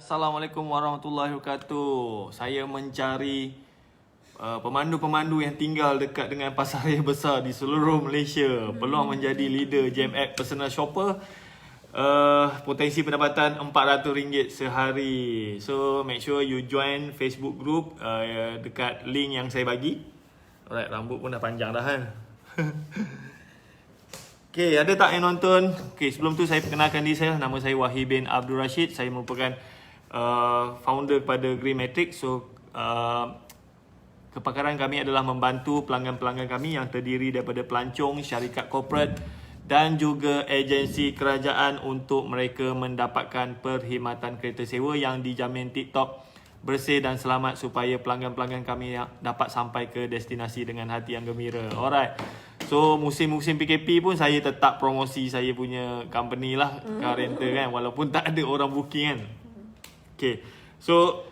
Assalamualaikum warahmatullahi wabarakatuh. Saya mencari pemandu-pemandu yang tinggal dekat dengan pasaraya besar di seluruh Malaysia. Peluang menjadi leader GMX Personal Shopper. Potensi pendapatan RM400 sehari. So make sure you join Facebook group dekat link yang saya bagi. Alright, rambut pun dah panjang dah kan. Okay, ada tak yang nonton? Okay, sebelum tu saya perkenalkan diri saya. Nama saya Wahid bin Abdul Rashid. Saya merupakan founder pada Green Matrix. So, kepakaran kami adalah membantu pelanggan-pelanggan kami yang terdiri daripada pelancong, syarikat korporat dan juga agensi kerajaan untuk mereka mendapatkan perkhidmatan kereta sewa yang dijamin TikTok bersih dan selamat supaya pelanggan-pelanggan kami dapat sampai ke destinasi dengan hati yang gembira. Alright. So musim-musim PKP pun saya tetap promosi saya punya company lah, car rental kan, walaupun tak ada orang booking kan. Okay. So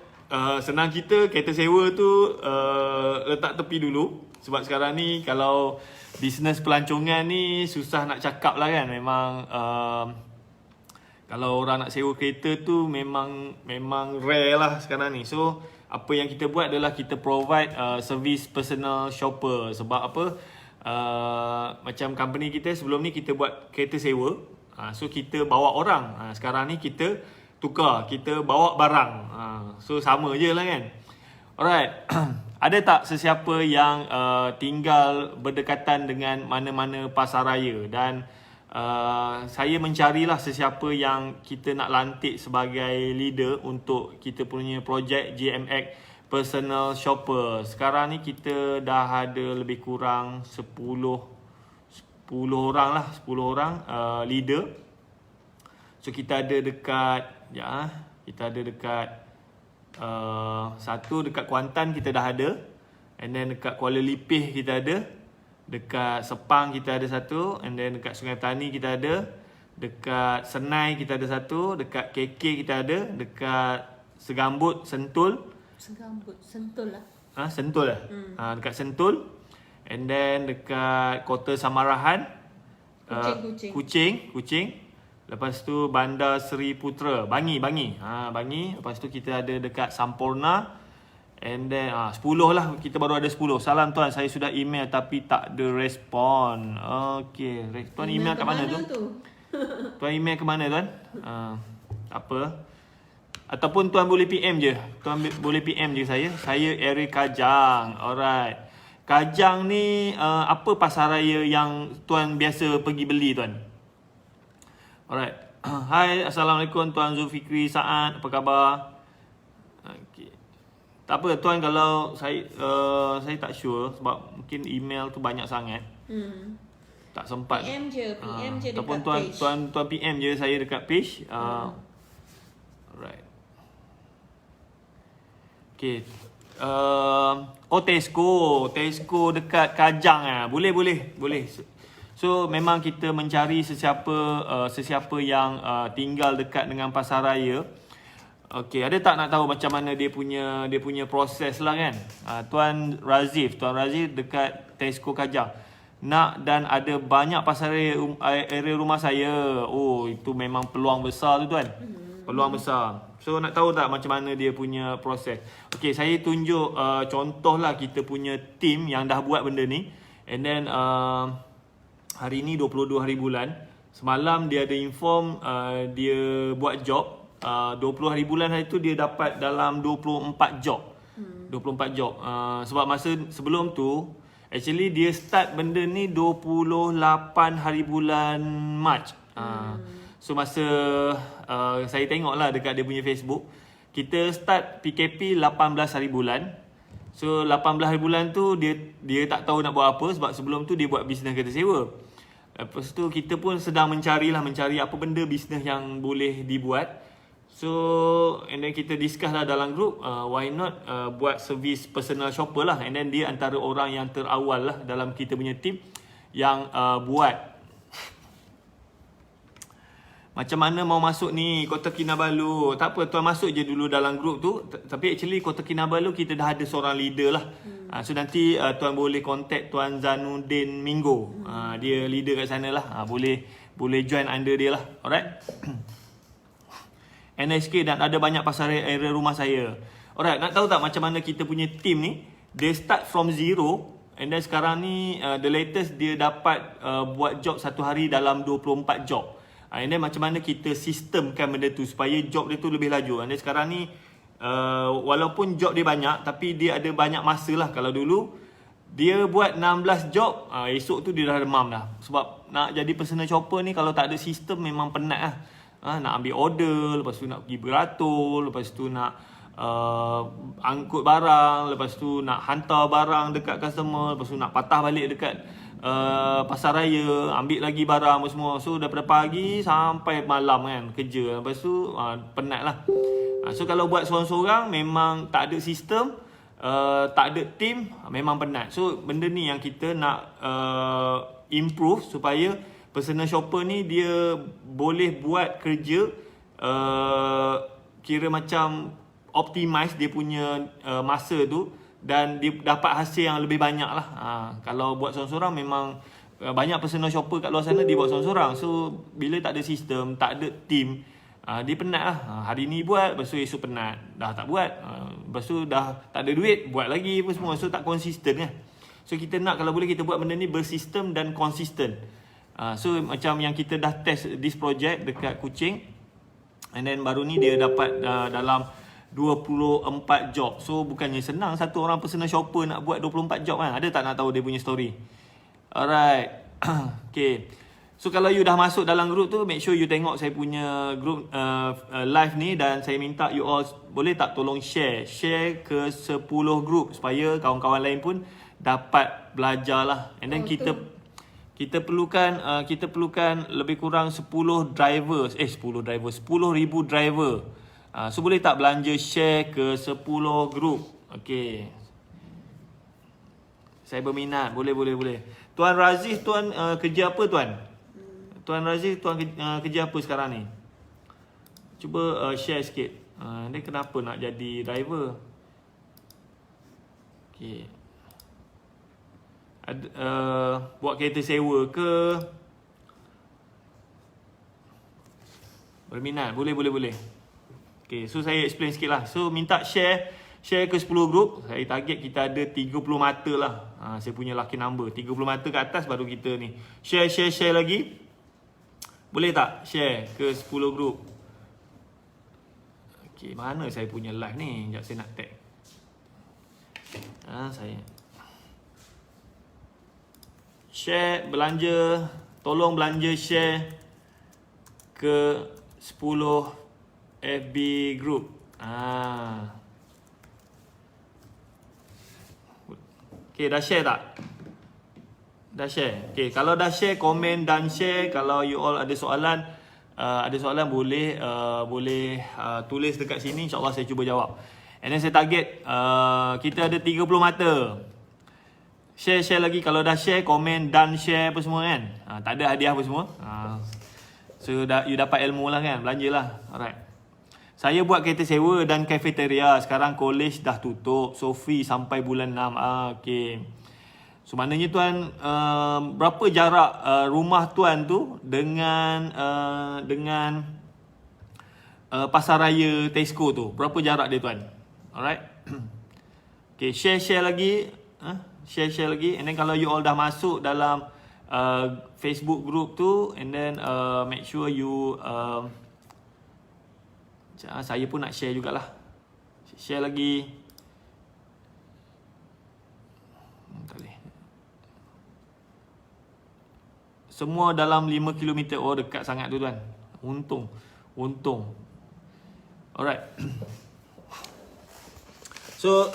senang kita kereta sewa tu letak tepi dulu. Sebab sekarang ni kalau bisnes pelancongan ni susah nak cakap lah kan. Memang kalau orang nak sewa kereta tu memang rare lah sekarang ni. So apa yang kita buat adalah kita provide service personal shopper. Sebab apa? Macam company kita sebelum ni kita buat kereta sewa. So kita bawa orang. Sekarang ni kita tukar, kita bawa barang. So sama je lah kan. Alright. Ada tak sesiapa yang tinggal berdekatan dengan mana-mana pasaraya? Dan saya mencarilah sesiapa yang kita nak lantik sebagai leader untuk kita punya projek GMX Personal Shopper. Sekarang ni kita dah ada lebih kurang 10 orang lah, 10 orang leader. So kita ada dekat kita ada dekat satu dekat Kuantan kita dah ada, and then dekat Kuala Lipih kita ada, dekat Sepang kita ada satu, and then dekat Sungai Petani kita ada, dekat Senai kita ada satu, dekat KK kita ada, dekat Segambut, Sentul Sentul lah. Sentul lah. Dekat Sentul. And then dekat Kota Samarahan, Kuching. Lepas tu Bandar Seri Putra, Bangi. Bangi. Lepas tu kita ada dekat Sampurna. And then 10 lah, kita baru ada 10. Salam tuan, saya sudah email tapi tak ada respon. Okay, tuan email kat mana tu? Tuan email ke mana tuan? Apa? Ataupun tuan boleh PM je. Tuan boleh PM je saya. Saya Eric Kajang. Alright. Kajang ni apa pasaraya yang tuan biasa pergi beli tuan? Alright. Hai, Assalamualaikum Tuan Zulfikri Saad. Apa khabar? Okay. Tak apa tuan, kalau saya tak sure sebab mungkin email tu banyak sangat. Tak sempat. PM je dekat ataupun page. Tuan PM je saya dekat page. Alright. Okay. Tesco dekat Kajang boleh. So memang kita mencari sesiapa yang tinggal dekat dengan pasaraya. Okay, ada tak nak tahu macam mana dia punya proses lah kan? Tuan Razif dekat Tesco Kajang. Nak dan ada banyak pasaraya area rumah saya. Oh, itu memang peluang besar tu tuan. Peluang besar. So nak tahu tak macam mana dia punya proses? Okay, saya tunjuk contoh lah kita punya team yang dah buat benda ni. And then hari ni 22 hari bulan. Semalam dia ada inform dia buat job. 20 hari bulan hari tu dia dapat dalam 24 job. 24 job. Sebab masa sebelum tu actually dia start benda ni 28 hari bulan Mac. So masa saya tengok lah dekat dia punya Facebook, kita start PKP 18 hari bulan. So 18 hari bulan tu dia tak tahu nak buat apa sebab sebelum tu dia buat bisnes kereta sewa. Lepas tu kita pun sedang mencari apa benda bisnes yang boleh dibuat. So and then kita discuss lah dalam group, why not buat servis personal shopper lah. And then dia antara orang yang terawal lah dalam kita punya team yang buat. Macam mana mau masuk ni Kota Kinabalu? Tak apa, tuan masuk je dulu dalam grup tu. Tapi actually Kota Kinabalu kita dah ada seorang leader lah. So nanti tuan boleh contact Tuan Zanuddin Minggo. Dia leader kat sana lah. Boleh join under dia lah. Alright. NSK dan ada banyak pasaraya area rumah saya. Alright, nak tahu tak macam mana kita punya team ni? Dia start from zero and then sekarang ni the latest dia dapat buat job satu hari dalam 24 job. And then macam mana kita sistemkan benda tu supaya job dia tu lebih laju. And then sekarang ni walaupun job dia banyak tapi dia ada banyak masa lah. Kalau dulu dia buat 16 job, esok tu dia dah demam dah. Sebab nak jadi personal shopper ni kalau tak ada sistem memang penat lah. Nak ambil order, lepas tu nak pergi beratur, lepas tu nak angkut barang, lepas tu nak hantar barang dekat customer, lepas tu nak patah balik dekat pasaraya, ambil lagi barang semua. So daripada pagi sampai malam kan kerja. Lepas tu penat lah. So kalau buat seorang-seorang memang tak ada sistem, tak ada team, memang penat. So benda ni yang kita nak improve supaya personal shopper ni dia boleh buat kerja kira macam optimize dia punya masa tu dan dia dapat hasil yang lebih banyak lah. Kalau buat seorang-seorang memang banyak personal shopper kat luar sana dia buat seorang-seorang. So bila tak ada sistem, tak ada team, dia penat lah. Hari ni buat, lepas tu esok penat, dah tak buat, lepas tu dah tak ada duit, buat lagi apa semua. So tak konsisten kan. So kita nak kalau boleh kita buat benda ni bersistem dan konsisten. So macam yang kita dah test this project dekat Kuching, and then baru ni dia dapat dalam 24 job. So bukannya senang satu orang personal shopper nak buat 24 job kan. Ada tak nak tahu dia punya story? Alright. Okay. So kalau you dah masuk dalam group tu, make sure you tengok saya punya group live ni. Dan saya minta you all boleh tak tolong share ke 10 group supaya kawan-kawan lain pun dapat belajar lah. And then kita perlukan lebih kurang 10 drivers. 10,000 driver. So boleh tak belanja share ke 10 group? Okay. Saya berminat. Boleh. Tuan Razif, tuan kerja apa tuan? Tuan Razif, tuan kerja apa sekarang ni? Cuba share sikit. Dia kenapa nak jadi driver? Okay. Buat kereta sewa ke? Berminat? Boleh. Okay, so saya explain sikit lah. So minta share ke 10 group. Saya target kita ada 30 mata lah. Saya punya lucky number 30 mata ke atas baru kita ni share lagi. Boleh tak share ke 10 group? Okay, mana saya punya live ni? Sekejap saya nak tag. Saya share, belanja. Tolong belanja share ke 10 FB group. Okay, dah share tak? Dah share. Okay, kalau dah share, komen dan share. Kalau you all ada soalan, boleh tulis dekat sini. InsyaAllah saya cuba jawab. And then saya target kita ada 30 mata. Share lagi. Kalau dah share, komen dan share apa semua kan. Tak ada hadiah apa semua. So you dapat ilmu lah kan. Belanjalah. Alright. Saya buat kereta sewa dan cafeteria. Sekarang college dah tutup. So free sampai bulan 6. Okay. So maknanya tuan, berapa jarak rumah tuan tu dengan pasaraya Tesco tu? Berapa jarak dia tuan? Alright. Okay, share lagi. Share lagi. And then kalau you all dah masuk dalam Facebook group tu, and then make sure you saya pun nak share jugalah. Share lagi. Tak boleh. Semua dalam 5 km. Oh, dekat sangat tu tuan. Untung. Alright. So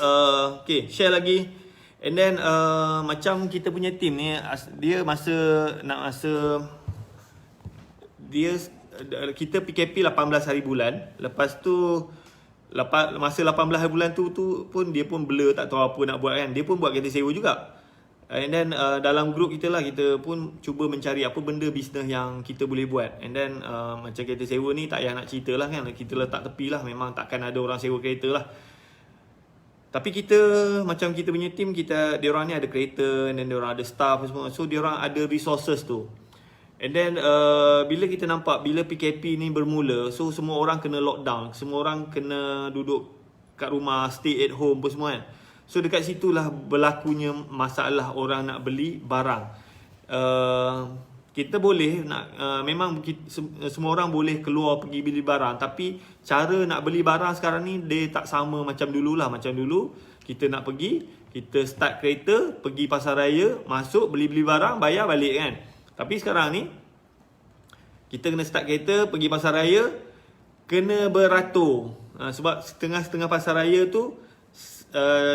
okay, share lagi. And then macam kita punya team ni, dia kita PKP 18 hari bulan. Lepas tu masa 18 hari bulan tu pun dia pun blur, tak tahu apa nak buat kan. Dia pun buat kereta sewa juga. And then dalam group kita lah, kita pun cuba mencari apa benda bisnes yang kita boleh buat. And then macam kereta sewa ni tak payah nak cerita lah kan. Kita letak tepi lah, memang takkan ada orang sewa kereta lah. Tapi macam kita punya team, diorang ni ada kereta, and then diorang ada staff semua. So diorang ada resources tu. And then bila kita nampak bila PKP ni bermula, so semua orang kena lockdown, semua orang kena duduk kat rumah, stay at home apa semua kan. So dekat situlah berlakunya masalah orang nak beli barang. Kita boleh nak memang semua orang boleh keluar pergi beli barang, tapi cara nak beli barang sekarang ni dia tak sama macam dululah. Macam dulu kita nak pergi, kita start kereta, pergi pasar raya, masuk beli-beli barang, bayar balik kan. Tapi sekarang ni kita kena start kereta, pergi pasar raya, kena beratur. Sebab setengah-setengah pasar raya tu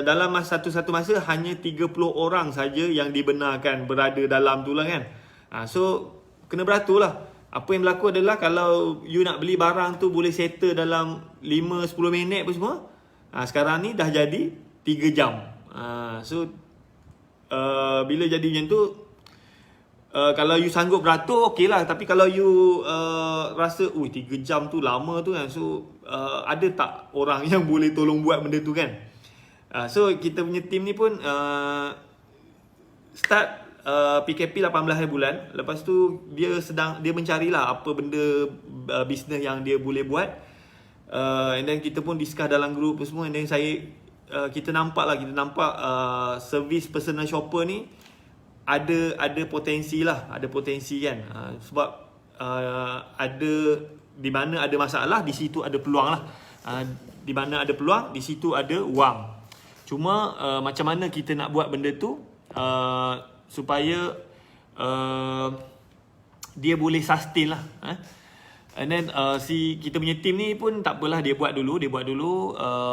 dalam satu masa hanya 30 orang saja yang dibenarkan berada dalam tu lah kan. So kena beratur lah. Apa yang berlaku adalah kalau you nak beli barang tu boleh settle dalam 5-10 minit apa semua, sekarang ni dah jadi 3 jam. So bila jadi macam tu, kalau you sanggup beratur okey lah. Tapi kalau you rasa 3 jam tu lama tu kan, so ada tak orang yang boleh tolong buat benda tu kan. So kita punya team ni pun start PKP 18 hari bulan. Lepas tu dia mencarilah apa benda bisnes yang dia boleh buat. And then kita pun discuss dalam group semua. And then kita nampak servis personal shopper ni ada potensi lah, ada potensi kan. Sebab ada di mana ada masalah, di situ ada peluang lah. Di mana ada peluang, di situ ada wang. Cuma macam mana kita nak buat benda tu supaya dia boleh sustain lah. And then kita punya team ni pun tak apalah, dia buat dulu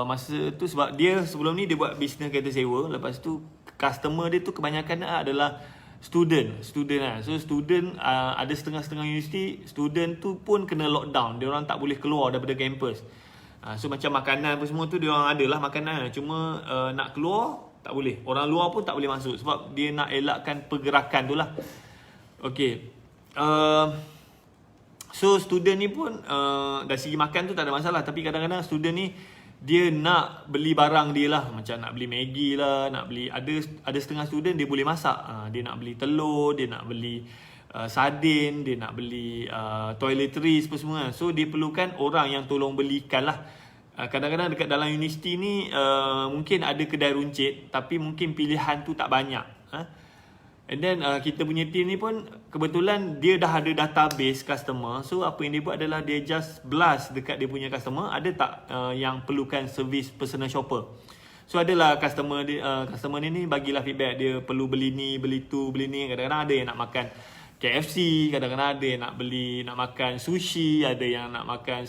masa tu. Sebab dia sebelum ni dia buat bisnes kereta sewa. Lepas tu customer dia tu kebanyakan adalah student lah. So student ada setengah-setengah universiti, student tu pun kena lockdown. Dia orang tak boleh keluar daripada kampus. So macam makanan apa semua tu dia orang adalah makanan. Cuma nak keluar tak boleh. Orang luar pun tak boleh masuk sebab dia nak elakkan pergerakan tu lah. Okay. So student ni pun dari segi makan tu tak ada masalah. Tapi kadang-kadang student ni dia nak beli barang dia lah. Macam nak beli Maggi lah, nak beli, ada setengah student dia boleh masak. Dia nak beli telur, dia nak beli sardin, dia nak beli toiletries apa semua. So dia perlukan orang yang tolong belikan lah. Kadang-kadang dekat dalam universiti ni mungkin ada kedai runcit, tapi mungkin pilihan tu tak banyak. And then kita punya team ni pun kebetulan dia dah ada database customer. So apa yang dia buat adalah dia just blast dekat dia punya customer, ada tak yang perlukan servis personal shopper. So adalah customer ni bagilah feedback, dia perlu beli ni, beli tu, beli ni. Kadang-kadang ada yang nak makan KFC, kadang-kadang ada yang nak makan sushi, ada yang nak makan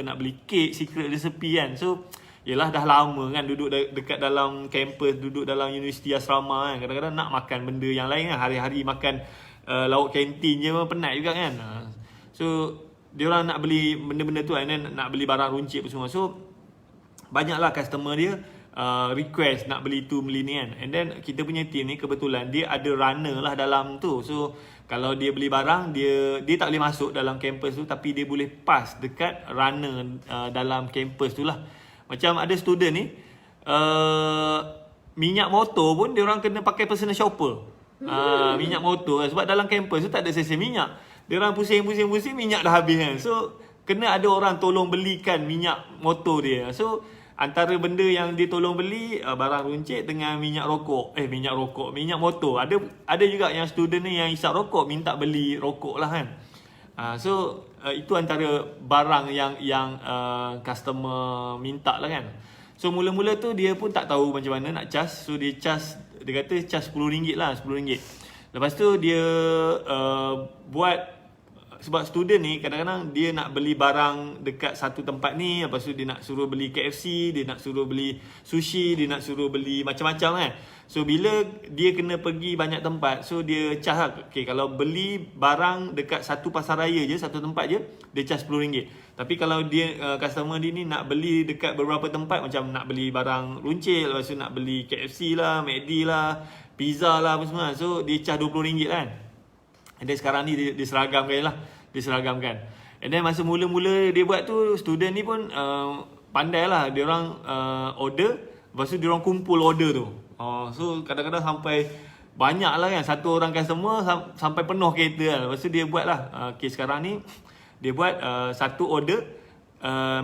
nak beli kek secret recipe kan. So yelah dah lama kan duduk dekat dalam kampus, duduk dalam universiti asrama kan. Kadang-kadang nak makan benda yang lain kan. Hari-hari makan lauk kantin je pun penat juga kan. So diorang nak beli benda-benda tu kan, nak beli barang runcit apa semua. So banyaklah customer dia request nak beli tu beli ni kan. And then kita punya team ni kebetulan dia ada runner lah dalam tu. So kalau dia beli barang, dia tak boleh masuk dalam kampus tu, tapi dia boleh pass dekat runner dalam kampus tu lah. Macam ada student ni minyak motor pun dia orang kena pakai personal shopper. Minyak motor kan. Sebab dalam kampus tu tak ada sesi minyak. Dia orang pusing minyak dah habis kan. So kena ada orang tolong belikan minyak motor dia. So antara benda yang dia tolong beli barang runcit dengan minyak motor. Ada juga yang student ni yang isap rokok minta beli rokok lah kan. So itu antara barang yang customer minta lah kan. So mula-mula tu dia pun tak tahu macam mana nak charge. So dia kata charge RM10 lah, RM10. Lepas tu dia buat. Sebab student ni kadang-kadang dia nak beli barang dekat satu tempat ni, lepas tu dia nak suruh beli KFC, dia nak suruh beli sushi, dia nak suruh beli macam-macam kan. So bila dia kena pergi banyak tempat, so dia charge lah. Okay, kalau beli barang dekat satu pasar raya je, satu tempat je, dia charge RM10. Tapi kalau dia customer dia ni nak beli dekat beberapa tempat, macam nak beli barang runcit, lepas tu nak beli KFC lah, McD lah, pizza lah apa semua, so dia charge RM20 lah kan. And then sekarang ni dia seragamkan lah. Dia seragamkan. And then masa mula-mula dia buat tu, student ni pun pandai lah. Dia orang order, lepas tu dia orang kumpul order tu. So kadang-kadang sampai banyak lah kan, satu orang customer sampai penuh kereta kan. Lepas tu dia buat lah, okay, sekarang ni dia buat satu order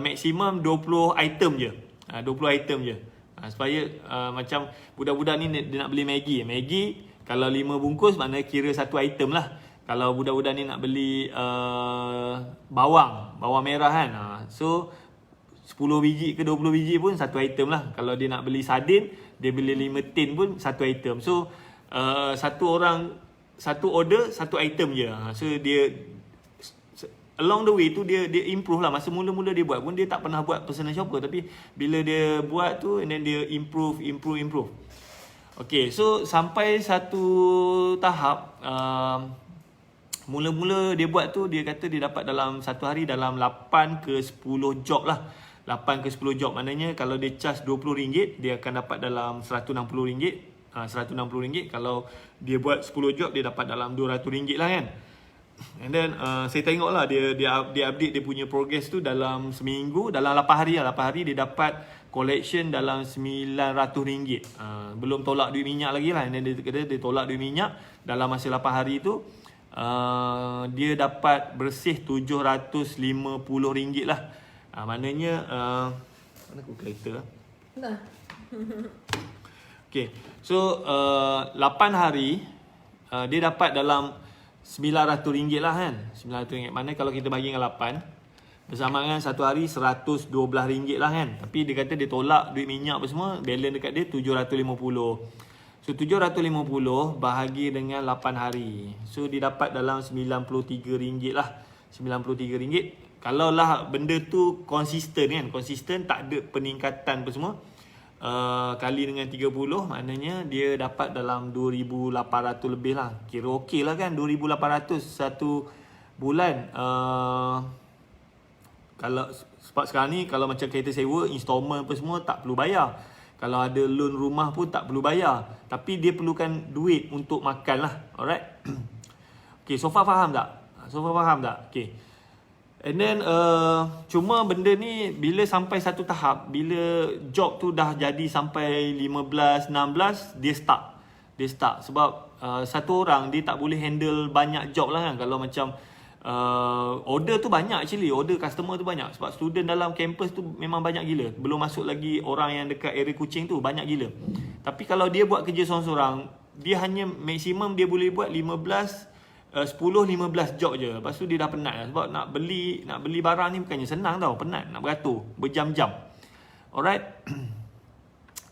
maksimum 20 item je, 20 item je, supaya macam budak-budak ni dia nak beli Maggi kalau 5 bungkus maknanya kira satu item lah. Kalau budak-budak ni nak beli bawang merah kan, so 10 biji ke 20 biji pun satu item lah. Kalau dia nak beli sardin, dia beli 5 tin pun satu item. So satu orang satu order satu item je. So dia along the way tu dia improve lah. Masa mula-mula dia buat pun dia tak pernah buat personal shopper, tapi bila dia buat tu and then dia improve. Okay, so sampai satu tahap mula-mula dia buat tu, dia kata dia dapat dalam satu hari dalam 8 ke 10 job lah. 8 ke 10 job, maknanya kalau dia charge RM20, dia akan dapat dalam RM160. RM160. Kalau dia buat 10 job, dia dapat dalam RM200 lah kan. And then saya tengok lah dia update dia punya progress tu dalam seminggu, dalam 8 hari lah. 8 hari dia dapat collection dalam RM900. Belum tolak duit minyak lagi lah. And then dia tolak duit minyak dalam masa 8 hari tu. Dia dapat bersih RM750 lah. Maknanya mana calculator lah. Nah. Okay, so 8 hari dia dapat dalam RM900 lah kan. RM900. Mana kalau kita bagi dengan 8 bersama dengan satu hari RM112 lah kan. Tapi dia kata dia tolak duit minyak apa semua, balance dekat dia RM750. So RM750 bahagi dengan 8 hari. So dia dapat dalam RM93 lah. RM93. Kalau lah benda tu konsisten kan, konsisten tak ada peningkatan apa semua, kali dengan 30, maknanya dia dapat dalam 2,800 lebih lah. Kira okey lah kan, 2,800 satu bulan. Kalau sebab sekarang ni kalau macam kereta sewa, installment apa semua tak perlu bayar. Kalau ada loan rumah pun tak perlu bayar. Tapi dia perlukan duit untuk makan lah. Alright. Okay, so far faham tak? Okay. And then cuma benda ni bila sampai satu tahap, bila job tu dah jadi sampai 15, 16, dia stuck. Sebab satu orang dia tak boleh handle banyak job lah kan. Kalau macam order tu banyak actually, order customer tu banyak. Sebab student dalam campus tu memang banyak gila. Belum masuk lagi orang yang dekat area Kuching tu, banyak gila. Tapi kalau dia buat kerja seorang-seorang, dia hanya maksimum dia boleh buat 10-15 job je. Lepas tu dia dah penat lah. Sebab nak beli barang ni bukannya senang tau. Penat nak beratur berjam-jam. Alright.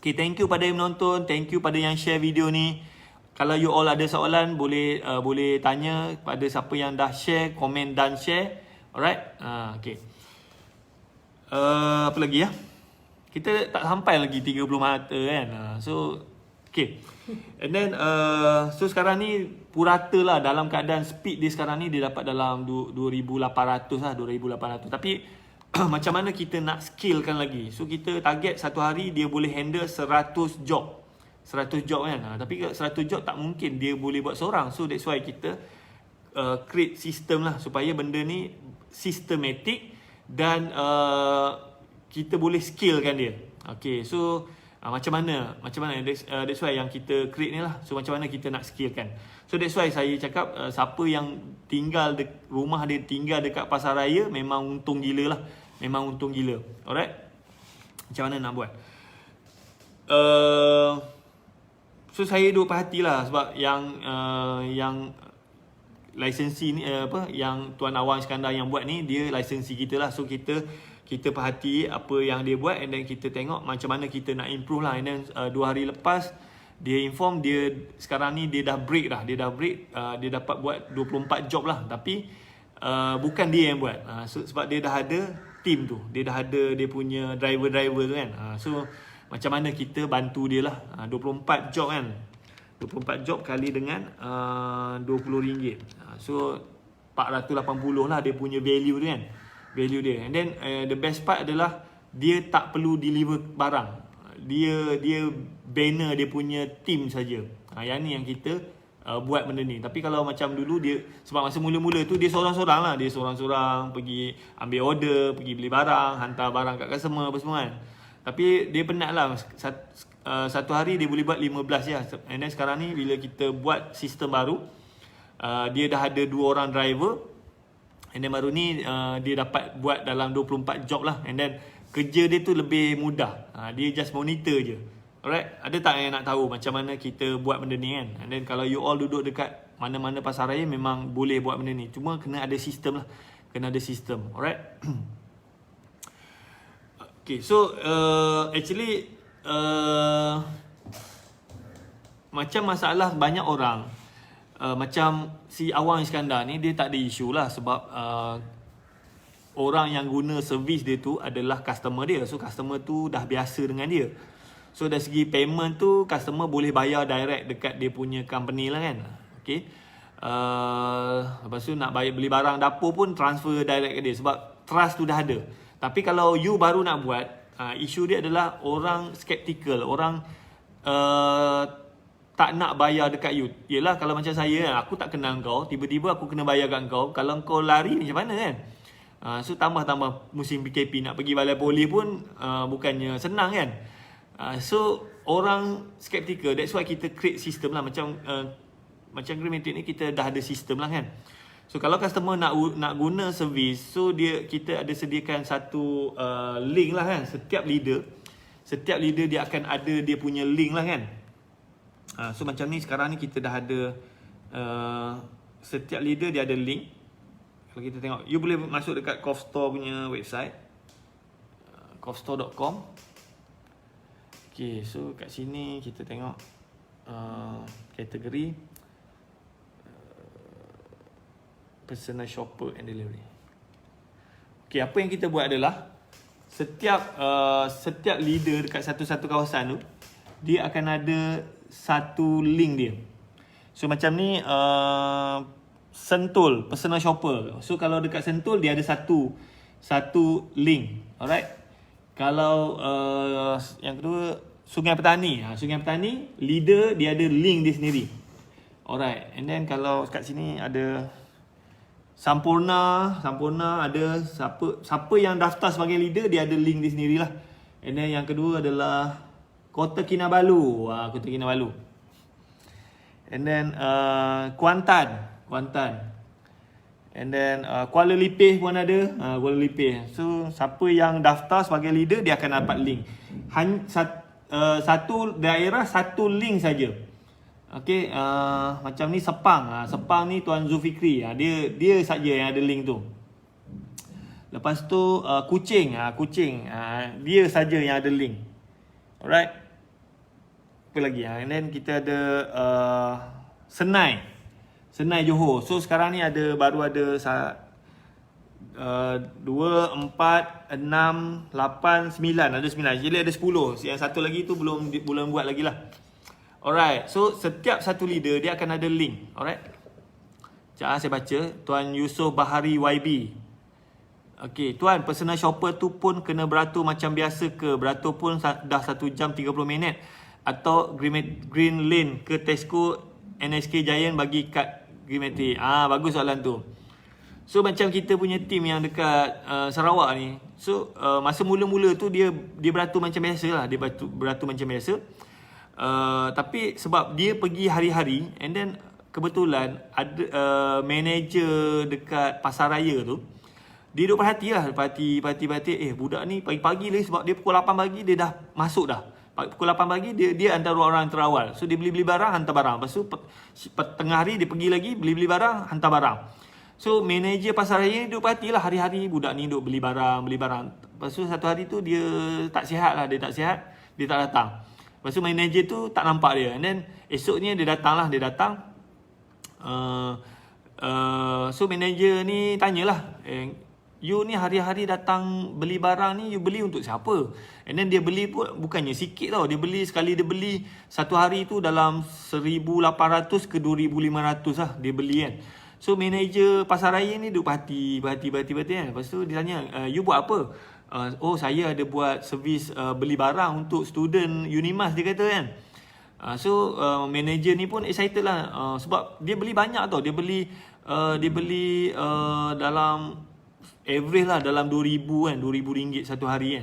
Okay, thank you pada yang menonton. Thank you pada yang share video ni. Kalau you all ada soalan, boleh tanya pada siapa yang dah share, komen dan share. Alright. Okay. Apa lagi ya? Kita tak sampai lagi 30 mata kan. So okay. And then so sekarang ni purata lah, dalam keadaan speed dia sekarang ni dia dapat dalam 2,800 lah, 2,800. Tapi macam mana kita nak skillkan lagi? So kita target satu hari dia boleh handle 100 job. 100 job kan. Tapi 100 job tak mungkin dia boleh buat seorang. So that's why kita create sistem lah supaya benda ni systematic dan kita boleh skillkan dia. Okay, so macam mana that's why yang kita create ni lah. So macam mana kita nak skillkan. So that's why saya cakap siapa yang tinggal rumah dia tinggal dekat pasar raya memang untung gila lah. Memang untung gila. Alright. Macam mana nak buat? So saya duk perhati lah. Sebab yang lisensi ni yang Tuan Awang Iskandar yang buat ni, dia lisensi kita lah. So kita perhati apa yang dia buat and then kita tengok macam mana kita nak improve lah. And then 2 hari lepas dia inform dia sekarang ni dia dah break dah. Dia dapat buat 24 job lah. Tapi bukan dia yang buat. Sebab dia dah ada team tu. Dia dah ada dia punya driver tu kan. So macam mana kita bantu dia lah. 24 job kan. 24 job kali dengan RM20. So 480 lah dia punya value tu kan. Value dia. And then the best part adalah dia tak perlu deliver barang. Dia banner dia punya team saja. Yang ni yang kita buat benda ni. Tapi kalau macam dulu dia, sebab masa mula-mula tu dia seorang-seorang lah. Dia seorang-seorang pergi ambil order, pergi beli barang, hantar barang kat customer apa semua kan. Tapi dia penat lah. satu hari dia boleh buat 15 je. And then sekarang ni bila kita buat sistem baru, dia dah ada 2 orang driver. And then baru ni dia dapat buat dalam 24 job lah. And then kerja dia tu lebih mudah. Dia just monitor je. Alright, ada tak yang nak tahu macam mana kita buat benda ni kan? And then kalau you all duduk dekat mana-mana pasaraya memang boleh buat benda ni. Cuma kena ada sistem lah. Kena ada sistem. Alright. Okay, so actually macam masalah banyak orang macam si Awang Iskandar ni, dia tak ada isu lah sebab orang yang guna servis dia tu adalah customer dia. So customer tu dah biasa dengan dia. So dari segi payment tu customer boleh bayar direct dekat dia punya company lah kan. Okay. Lepas tu nak bayar beli barang dapur pun transfer direct ke dia sebab trust tu dah ada. Tapi kalau you baru nak buat, isu dia adalah orang skeptical, orang tak nak bayar dekat you. Yelah kalau macam saya, aku tak kenal kau, tiba-tiba aku kena bayar kat kau. Kalau kau lari macam mana kan? So tambah-tambah musim PKP nak pergi balai poli pun bukannya senang kan? So orang skeptical. That's why kita create sistem lah. Macam Green Matrix ni kita dah ada sistem lah kan. So kalau customer nak guna servis, so kita ada sediakan satu link lah kan. Setiap leader dia akan ada dia punya link lah kan. So macam ni sekarang ni kita dah ada setiap leader dia ada link. Kalau kita tengok, you boleh masuk dekat Cofstore punya website, cofstore.com. Okay, so kat sini kita tengok kategori personal shopper and delivery. Okay, apa yang kita buat adalah setiap leader dekat satu-satu kawasan tu, dia akan ada satu link dia. So macam ni Sentul personal shopper. So kalau dekat Sentul dia ada satu link. Alright. Kalau yang kedua Sungai Petani. Sungai Petani leader dia ada link dia sendiri. Alright. And then kalau kat sini ada Sampurna ada siapa yang daftar sebagai leader dia ada link dia sendirilah. And then yang kedua adalah Kota Kinabalu. Kota Kinabalu. And then Kuantan. And then Kuala Lipih pun ada. Kuala Lipih. So siapa yang daftar sebagai leader dia akan dapat link. Satu daerah satu link saja. Okey, macam ni Sepang. Sepang ni Tuan Zulfikri. Dia saja yang ada link tu. Lepas tu Kuching. Dia saja yang ada link. Alright. Apa lagi? And then kita ada Senai Johor. So sekarang ni baru ada 2, 4, 6, 8, 9. Ada 9. Jadi ada 10. Yang satu lagi tu belum buat lagi lah. Alright. So setiap satu leader dia akan ada link. Alright. Sekejap saya baca. Tuan Yusof Bahari YB. Okay, Tuan, personal shopper tu pun kena beratur macam biasa ke? Beratur pun dah 1 jam 30 minit. Atau Green Lane ke Tesco NSK Giant bagi kad Green Matrix. Bagus soalan tu. So macam kita punya team yang dekat Sarawak ni. So masa mula-mula tu dia beratur macam biasa lah. Dia beratur macam biasa. Tapi sebab dia pergi hari-hari, and then kebetulan ada manager dekat pasaraya tu, dia duduk perhati lah. Perhati. Budak ni pagi-pagi lagi sebab dia pukul 8 pagi dia dah masuk dah. Pukul 8 pagi dia antara orang terawal. So dia beli barang, hantar barang. Lepas tu tengah hari dia pergi lagi beli barang, hantar barang. So manager pasaraya ni duduk perhatilah hari-hari budak ni duduk beli barang. Lepas tu satu hari tu dia tak sihat lah. Dia tak datang. Lepas tu manager tu tak nampak dia. And then esoknya dia datang. So manager ni tanyalah, you ni hari-hari datang beli barang ni, you beli untuk siapa? And then dia beli pun bukannya sikit tau. Dia beli satu hari tu dalam 1,800 ke 2,500 lah dia beli kan. So manager pasaraya ni duduk perhati kan. Lepas tu dia tanya, you buat apa? Saya ada buat servis beli barang untuk student Unimas, dia kata kan. So manager ni pun excited lah, sebab dia beli banyak tau. Dia beli dalam average lah dalam 2,000 kan, RM2,000 satu hari.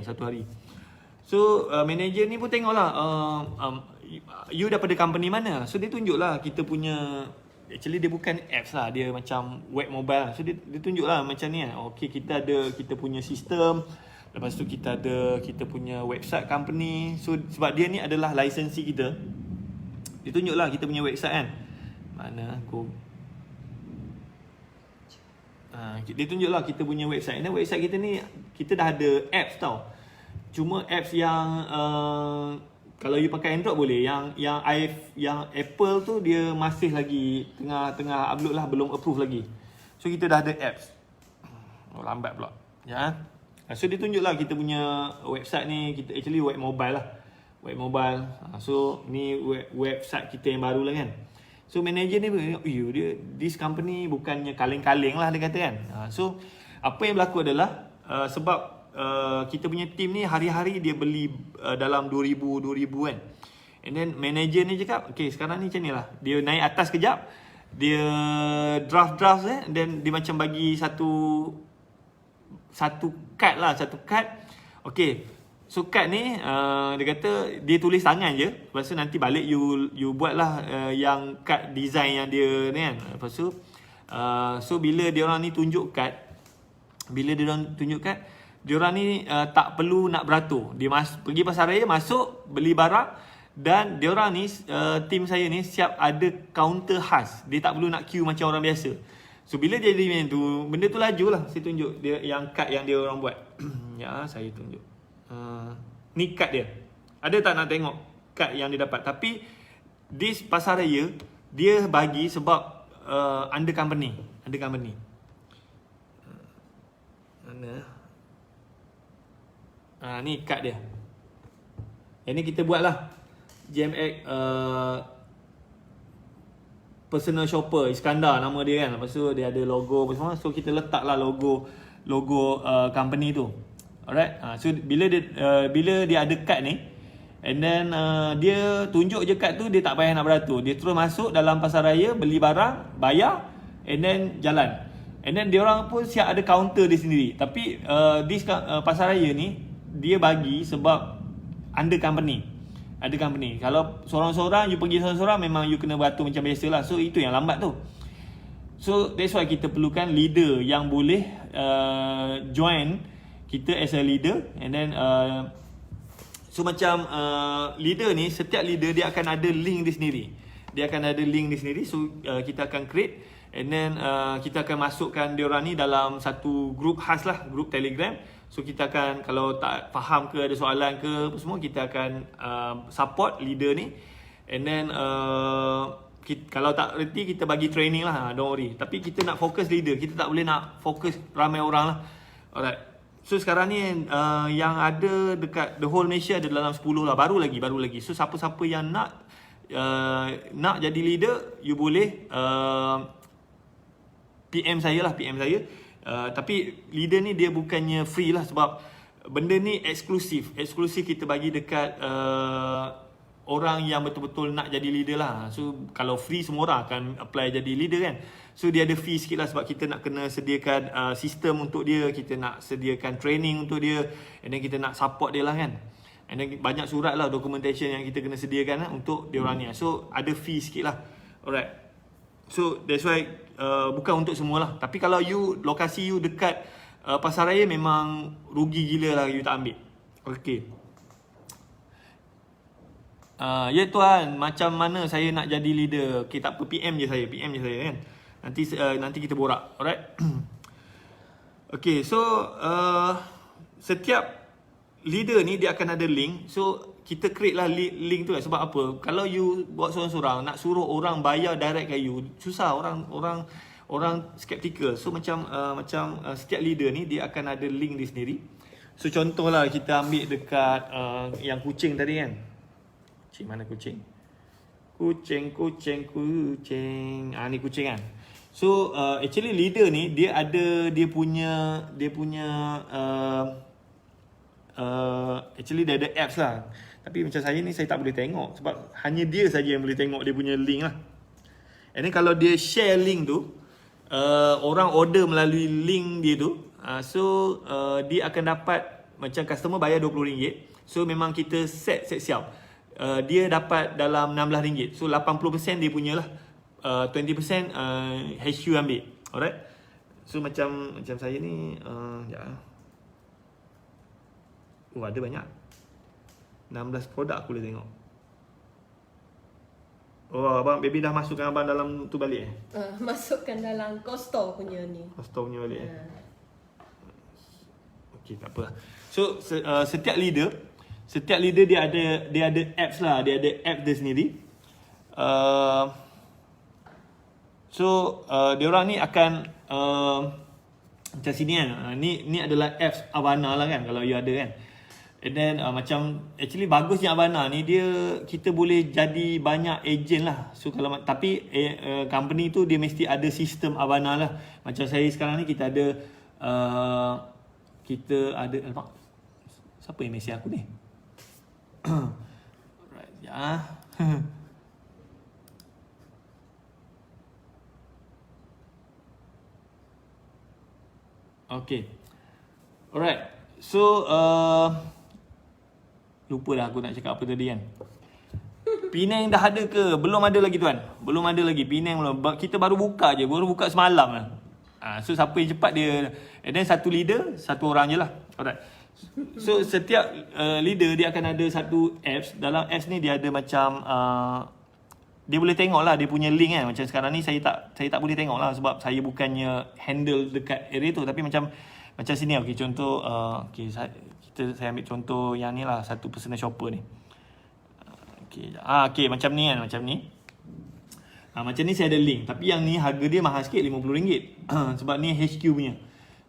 So manager ni pun tengoklah you daripada company mana. So dia tunjuklah kita punya, actually dia bukan apps lah, dia macam web mobile lah. So dia tunjuklah macam ni kan. Okay, kita punya sistem. Lepas tu kita punya website company. So sebab dia ni adalah licensee kita, dia tunjuklah kita punya website kan. Mana aku dia tunjuklah kita punya website. Dan website kita ni, kita dah ada apps tau. Cuma apps yang kalau you pakai Android boleh. Yang Apple tu dia masih lagi tengah upload lah, belum approve lagi. So kita dah ada apps. Lambat pula. Ya. So dia tunjuklah kita punya website ni, kita actually web mobile lah. Web mobile. So ni website kita yang baru lah kan. So manager ni this company bukannya kaleng-kaleng lah dia kata kan. So apa yang berlaku adalah sebab kita punya team ni hari-hari dia beli dalam 2,000 kan. And then manager ni cakap, okay sekarang ni macam ni lah. Dia naik atas kejap, dia draft then dia macam bagi satu card. Okay, so card ni dia kata dia tulis tangan je. Lepas tu nanti balik you buat lah yang card design yang dia ni kan. Lepas tu so bila dia orang ni tunjuk card, dia orang ni tak perlu nak beratur. Dia pergi pasaraya, masuk, beli barang. Dan dia orang ni, team saya ni siap ada counter khas. Dia tak perlu nak queue macam orang biasa. So bila dia jadi macam tu, benda tu laju lah. Saya tunjuk dia yang card yang dia orang buat. Ya, saya tunjuk. Ni kad dia. Ada tak nak tengok kad yang dia dapat? Tapi this pasaraya dia bagi sebab under company. Mana? Ni kad dia. Yang ni kita buat lah. GMX personal shopper Iskandar nama dia kan. Lepas tu dia ada logo apa semua. So kita letak lah logo company tu. Alright. So bila dia ada kad ni, and then dia tunjuk je kad tu, dia tak payah nak beratur. Dia terus masuk dalam pasaraya, beli barang, bayar, and then jalan. And then dia orang pun siap ada counter dia sendiri. Tapi this pasaraya ni dia bagi sebab under company. Kalau seorang-seorang, you pergi seorang-seorang, memang you kena beratur macam biasalah. So itu yang lambat tu. So that's why kita perlukan leader yang boleh join kita as a leader. And then so macam leader ni, setiap leader dia akan ada link dia sendiri. So kita akan create, and then kita akan masukkan diorang ni dalam satu group khas lah, group Telegram. So kita akan, kalau tak faham ke, ada soalan ke apa semua, kita akan support leader ni. And then kalau tak reti, kita bagi training lah, don't worry. Tapi kita nak fokus leader, kita tak boleh nak fokus ramai orang lah. Alright. So sekarang ni yang ada dekat the whole Malaysia ada dalam 10 lah, baru lagi. So siapa-siapa yang nak jadi leader, you boleh PM saya. Tapi leader ni dia bukannya free lah, sebab benda ni eksklusif kita bagi dekat orang yang betul-betul nak jadi leader lah. So kalau free, semua orang akan apply jadi leader kan. So dia ada fee sikit lah, sebab kita nak kena sediakan sistem untuk dia, kita nak sediakan training untuk dia, and then kita nak support dia lah kan. And then banyak surat lah, documentation yang kita kena sediakan lah untuk dia orang ni. So ada fee sikit lah. Alright. So that's why bukan untuk semua lah. Tapi kalau lokasi you dekat pasaraya, memang rugi gila lah you tak ambil. Okay. Ya tuan, macam mana saya nak jadi leader? Okay, tak apa, PM je saya kan. Nanti kita borak. Alright. Okay, so setiap leader ni dia akan ada link. So kita create lah link tu kan. Sebab apa? Kalau you buat seorang-seorang, nak suruh orang bayar direct ke you, susah. Orang skeptical. So macam setiap leader ni dia akan ada link dia sendiri. So contohlah kita ambil dekat yang kucing tadi kan. Mana kucing? Kucing. Ni kucing kan. So actually leader ni dia ada dia punya actually dia ada apps lah. Tapi macam saya ni, saya tak boleh tengok sebab hanya dia saja yang boleh tengok dia punya link lah. And then kalau dia share link tu, orang order melalui link dia tu, so dia akan dapat, macam customer bayar RM20. So memang kita set siap. Dia dapat dalam RM16. So 80% dia punya lah. 20% HQ ambil. Alright. So macam saya ni sekejap. Oh, ada banyak. 16 produk aku boleh tengok. Oh, abang baby dah masukkan abang dalam tu balik Masukkan dalam Costco punya ni. Costco punya balik Okey, tak apa. So setiap leader dia ada apps lah, dia ada app dia sendiri. Dia orang ni akan macam sini kan. Ni adalah apps Avana lah kan, kalau you ada kan. And then macam actually bagusnya Avana ni, kita boleh jadi banyak agent lah. So kalau tapi company tu dia mesti ada sistem Avana lah. Macam saya sekarang ni kita ada alamak, siapa yang mesej aku ni? Right, ya. Okay. Alright. So lupa dah aku nak cakap apa tadi kan. Penang dah ada ke? Belum ada lagi tuan. Belum ada lagi. Penang belum. Kita baru buka je. Baru buka semalam lah. So siapa yang cepat dia. And then satu leader, satu orang je lah. Alright. So setiap leader dia akan ada satu apps. Dalam apps ni dia ada macam dia boleh tengok lah dia punya link kan. Macam sekarang ni saya tak boleh tengok lah sebab saya bukannya handle dekat area tu. Tapi macam sini okay, contoh saya ambil contoh yang ni lah, satu personal shopper ni. Okay, macam ni kan, macam ni. Macam ni saya ada link, tapi yang ni harga dia mahal sikit, RM50. Sebab ni HQ punya.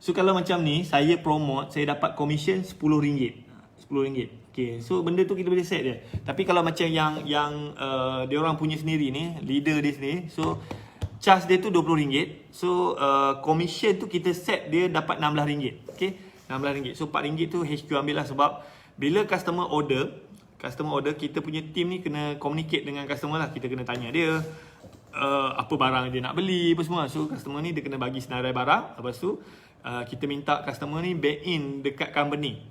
So kalau macam ni saya promote, saya dapat commission RM10. RM10. Okay, so benda tu kita boleh set dia. Tapi kalau macam yang dia orang punya sendiri ni, leader dia sendiri, so charge dia tu RM20. So commission tu kita set dia dapat RM16. Okay, RM16. So RM4 tu HQ ambil lah, sebab bila customer order, kita punya team ni kena communicate dengan customer lah. Kita kena tanya dia apa barang dia nak beli, apa semua. So customer ni dia kena bagi senarai barang. Lepas tu kita minta customer ni back in dekat company.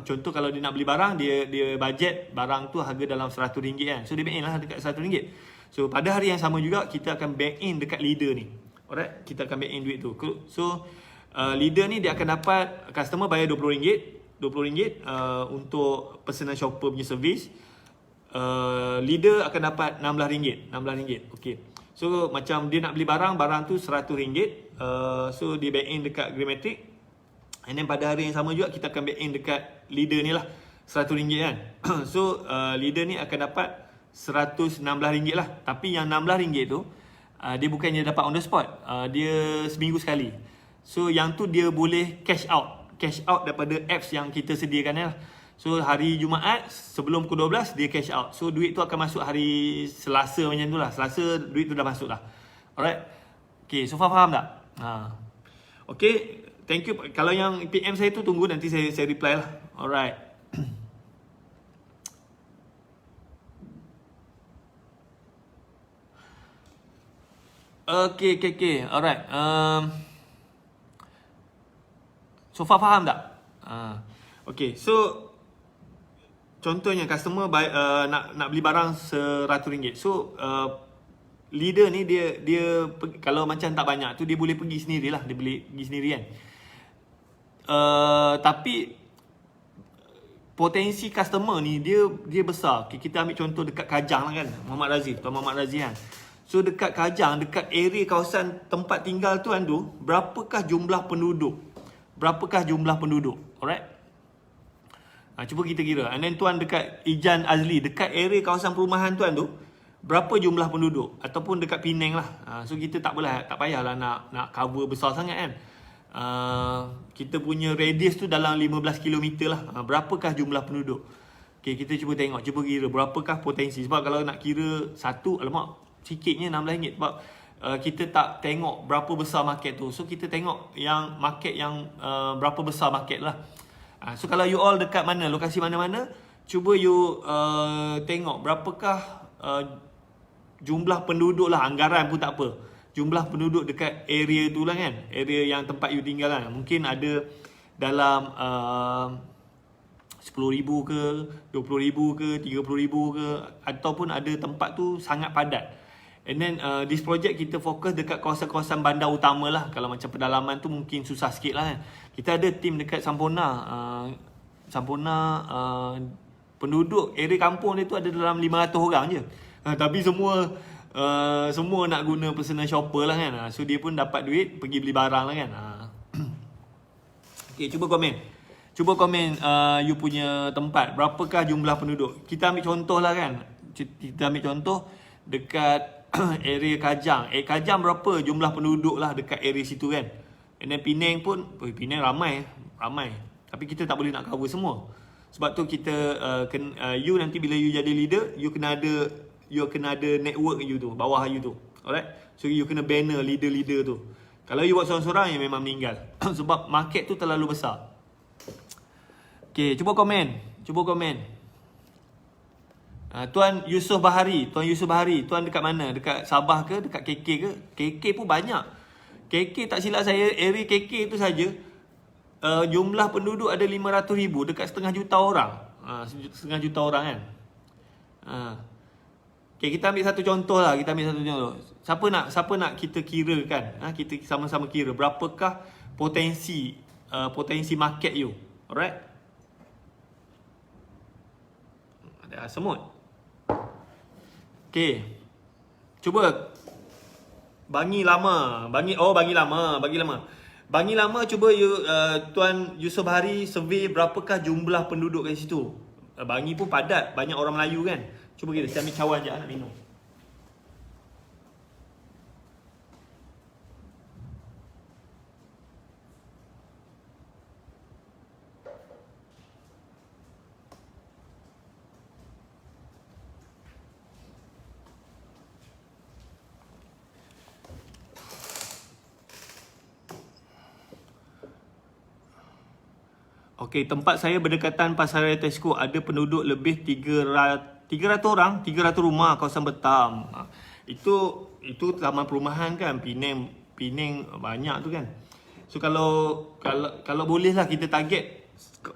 Contoh kalau dia nak beli barang, dia budget barang tu harga dalam RM100 kan. So dia back in lah dekat RM100. So pada hari yang sama juga kita akan back in dekat leader ni. Alright, kita akan back in duit tu. So leader ni dia akan dapat, customer bayar RM20 untuk personal shopper punya servis. Leader akan dapat RM16. Okay. So macam dia nak beli barang tu RM100. So dia back in dekat Gramatic. And then pada hari yang sama juga kita akan back in dekat leader ni lah, RM100 kan. So leader ni akan dapat RM116 lah. Tapi yang RM16 tu dia bukannya dapat on the spot, dia seminggu sekali. So yang tu dia boleh cash out daripada apps yang kita sediakan lah. So hari Jumaat sebelum pukul 12 dia cash out. So duit tu akan masuk hari Selasa macam tu lah. Selasa duit tu dah masuk lah. Alright. Okay, so faham tak? Okay, thank you. Kalau yang PM saya tu tunggu nanti saya reply lah. Alright. Okay. Alright. So faham tak? Okay, so contohnya customer nak beli barang RM100. So leader ni dia kalau macam tak banyak tu dia boleh pergi sendirilah, dia boleh pergi sendiri kan. Tapi potensi customer ni dia besar. Okay, kita ambil contoh dekat Kajang lah kan, Tuan Muhammad Razif kan. So dekat Kajang, dekat area kawasan tempat tinggal tuan tu, berapakah jumlah penduduk? Alright. Cuba kita kira. And then tuan dekat Ijan Azli, dekat area kawasan perumahan tuan tu, berapa jumlah penduduk? Ataupun dekat Penang lah. So kita tak payahlah nak cover besar sangat kan. Kita punya radius tu dalam 15 km lah. Berapakah jumlah penduduk? Okay, kita cuba tengok, cuba kira berapakah potensi. Sebab kalau nak kira satu, alamak, sikitnya RM16. Sebab kita tak tengok berapa besar market tu. So kita tengok yang market yang berapa besar market lah. So kalau you all dekat mana, lokasi mana-mana, cuba you tengok berapakah jumlah penduduk lah. Anggaran pun tak apa, jumlah penduduk dekat area tu lah kan, area yang tempat you tinggal lah. Mungkin ada dalam 10,000 ke, 20,000 ke, 30,000 ke, ataupun ada tempat tu sangat padat. And then this project kita fokus dekat kawasan-kawasan bandar utama lah. Kalau macam pedalaman tu mungkin susah sikit lah kan. Kita ada tim dekat Sampurna. Penduduk area kampung dia tu ada dalam 500 orang je. Tapi semua nak guna personal shopper lah kan. So dia pun dapat duit pergi beli barang lah kan. Okay, cuba komen you punya tempat. Berapakah jumlah penduduk? Kita ambil contoh lah kan. Kita ambil contoh dekat area Kajang. Kajang berapa jumlah penduduk lah dekat area situ kan. And then Penang pun, Penang ramai. Tapi kita tak boleh nak cover semua. Sebab tu kita you nanti bila you jadi leader, you kena ada network you tu, bawah you tu. Alright? So you kena banner leader-leader tu. Kalau you buat sorang-sorang, you memang meninggal. Sebab market tu terlalu besar. Okay, cuba komen. Tuan Yusof Bahari, tuan dekat mana? Dekat Sabah ke? Dekat KK ke? KK pun banyak. KK tak silap saya, area KK tu saja jumlah penduduk ada 500,000, dekat setengah juta orang. Setengah juta orang kan. Okay, kita ambil satu contoh lah. Siapa nak kita kira kan? Kita sama-sama kira berapakah potensi market you. Alright? Ada semut. Okay, cuba Bangi lama, cuba you, Tuan Yusof Bahari survey berapakah jumlah penduduk kat situ. Bangi pun padat, banyak orang Melayu kan. Cuba kita ambil cawan je nak minum. Okey, tempat saya berdekatan Pasaraya Tesco, ada penduduk lebih 300 orang, 300 rumah kawasan Betam. Itu taman perumahan kan, Penang banyak tu kan. So kalau boleh lah kita target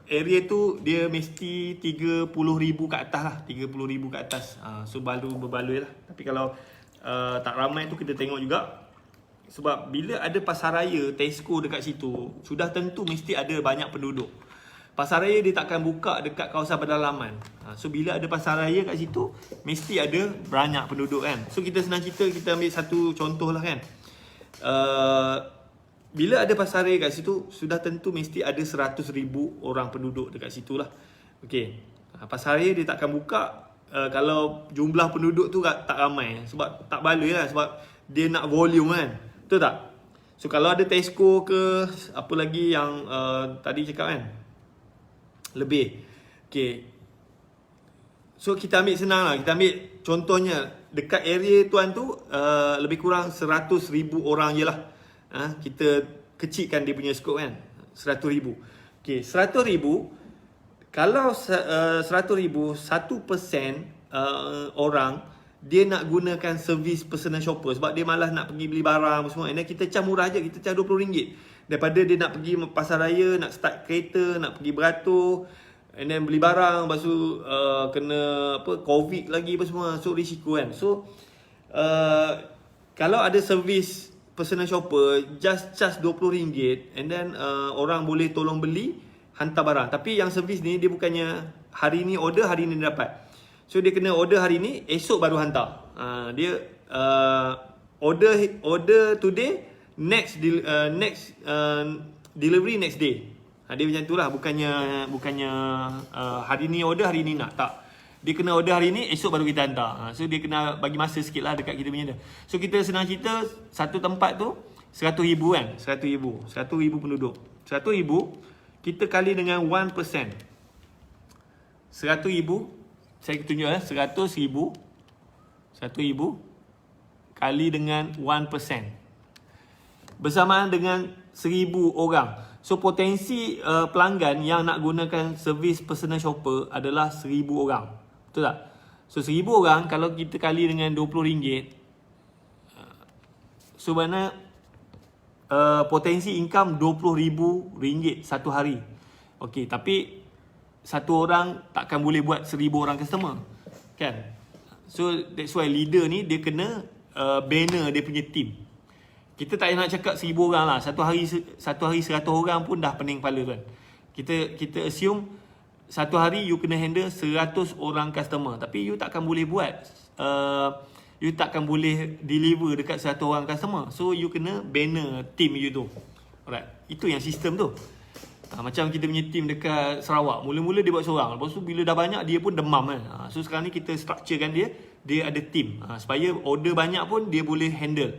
area tu dia mesti 30,000 ke atas lah, 30,000 ke atas. So berbaloi lah. Tapi kalau tak ramai tu kita tengok juga. Sebab bila ada pasaraya Tesco dekat situ, sudah tentu mesti ada banyak penduduk. Pasaraya dia takkan buka dekat kawasan pedalaman. So bila ada pasaraya kat situ, mesti ada banyak penduduk kan. So kita senang cerita, kita ambil satu contoh lah kan. Bila ada pasaraya kat situ, sudah tentu mesti ada 100,000 orang penduduk dekat situ lah. Okay, pasaraya dia takkan buka kalau jumlah penduduk tu tak ramai. Sebab tak baloi lah, sebab dia nak volume kan. Betul tak? So kalau ada Tesco ke, apa lagi yang tadi cakap kan, lebih. Okay, so kita ambil senang lah. Kita ambil contohnya dekat area tuan tu lebih kurang 100,000 orang je lah. Kita kecilkan dia punya skop kan, 100,000. Okay, 100,000, kalau 100,000, 1% orang dia nak gunakan servis personal shopper sebab dia malas nak pergi beli barang semua. And then kita charge murah je, kita charge RM20. Daripada dia nak pergi pasar raya, nak start kereta, nak pergi beratur, and then beli barang, lepas tu kena COVID lagi apa semua. So risiko kan. So kalau ada servis personal shopper, just charge RM20, and then orang boleh tolong beli, hantar barang. Tapi yang servis ni dia bukannya hari ni order, hari ni dapat. So dia kena order hari ni, esok baru hantar. Dia order today, next delivery next day. Dia macam tu lah. Bukannya hari ni order, hari ni nak. Tak. Dia kena order hari ni, esok baru kita hantar. So dia kena bagi masa sikit lah dekat kita punya. So kita senang cerita, satu tempat tu 100,000 kan. 100,000 penduduk. 100,000 kita kali dengan 1%. 100,000, saya tunjuk 100,000 kali dengan 1%, bersamaan dengan 1,000 orang. So potensi pelanggan yang nak gunakan servis personal shopper adalah 1,000 orang. Betul tak? So 1,000 orang kalau kita kali dengan RM20, so mana potensi income RM20,000 satu hari. Okey, tapi satu orang takkan boleh buat 1000 orang customer, kan? So that's why leader ni dia kena banner dia punya team. Kita tak nak cakap 1000 orang lah. Satu hari 100 orang pun dah pening kepala kan. Kita assume satu hari you kena handle 100 orang customer. Tapi you takkan boleh buat you takkan boleh deliver dekat 100 orang customer. So you kena banner team you tu. Alright. Itu yang sistem tu. Macam kita punya team dekat Sarawak. Mula-mula dia buat seorang. Lepas tu bila dah banyak dia pun demam kan. So sekarang ni kita structurekan dia ada team. Supaya order banyak pun dia boleh handle.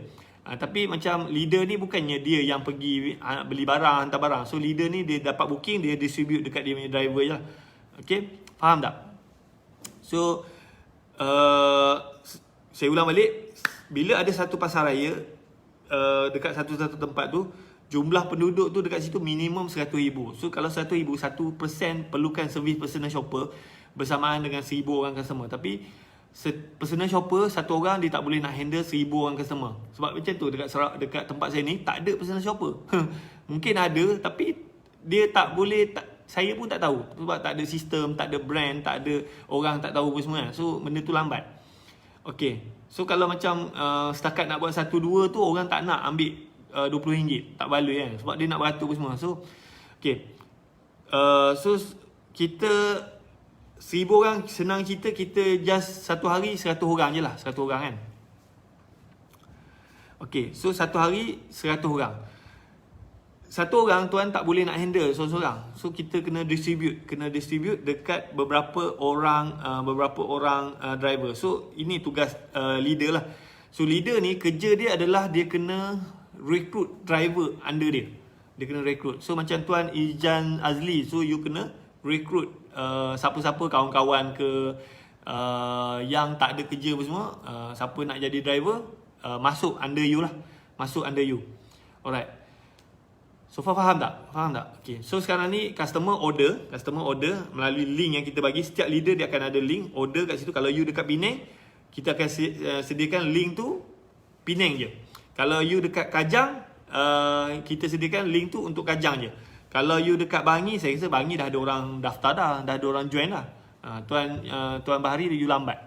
Tapi macam leader ni bukannya dia yang pergi beli barang, hantar barang. So leader ni dia dapat booking, dia distribute dekat dia punya driver je lah. Okay, faham tak? So saya ulang balik. Bila ada satu pasaraya dekat satu tempat tu, jumlah penduduk tu dekat situ minimum 100,000. So kalau 100,000, 1% perlukan servis personal shopper bersamaan dengan 1000 orang customer. Tapi personal shopper satu orang dia tak boleh nak handle 1000 orang customer. Sebab macam tu dekat tempat saya ni tak ada personal shopper. Mungkin ada tapi dia tak boleh, saya pun tak tahu. Sebab tak ada sistem, tak ada brand, tak ada orang tak tahu apa semua. So benda tu lambat. Okay. So kalau macam setakat nak buat 1-2 tu orang tak nak ambil RM20. Tak baloi kan. Sebab dia nak beratur apa semua. So okay. So kita 1000 orang, senang cerita kita just satu hari 100 orang je lah. 100 orang kan. Okay, so satu hari 100 orang. Satu orang tuan tak boleh nak handle seorang-seorang. So kita kena distribute dekat beberapa orang driver. So ini tugas leader lah. So leader ni kerja dia adalah dia kena recruit driver under dia. Dia kena recruit. So macam tuan Ijan Azli, so you kena recruit siapa-siapa kawan-kawan ke yang tak ada kerja apa semua, siapa nak jadi driver, masuk under you lah. Masuk under you. Alright. So faham tak? Faham tak? Okay. So sekarang ni customer order melalui link yang kita bagi. Setiap leader dia akan ada link order kat situ. Kalau you dekat Penang, kita akan sediakan link tu Penang je. Kalau you dekat Kajang, kita sediakan link tu untuk Kajang je. Kalau you dekat Bangi, saya rasa Bangi dah ada orang daftar dah ada orang join dah. Tuan Bahari you lambat.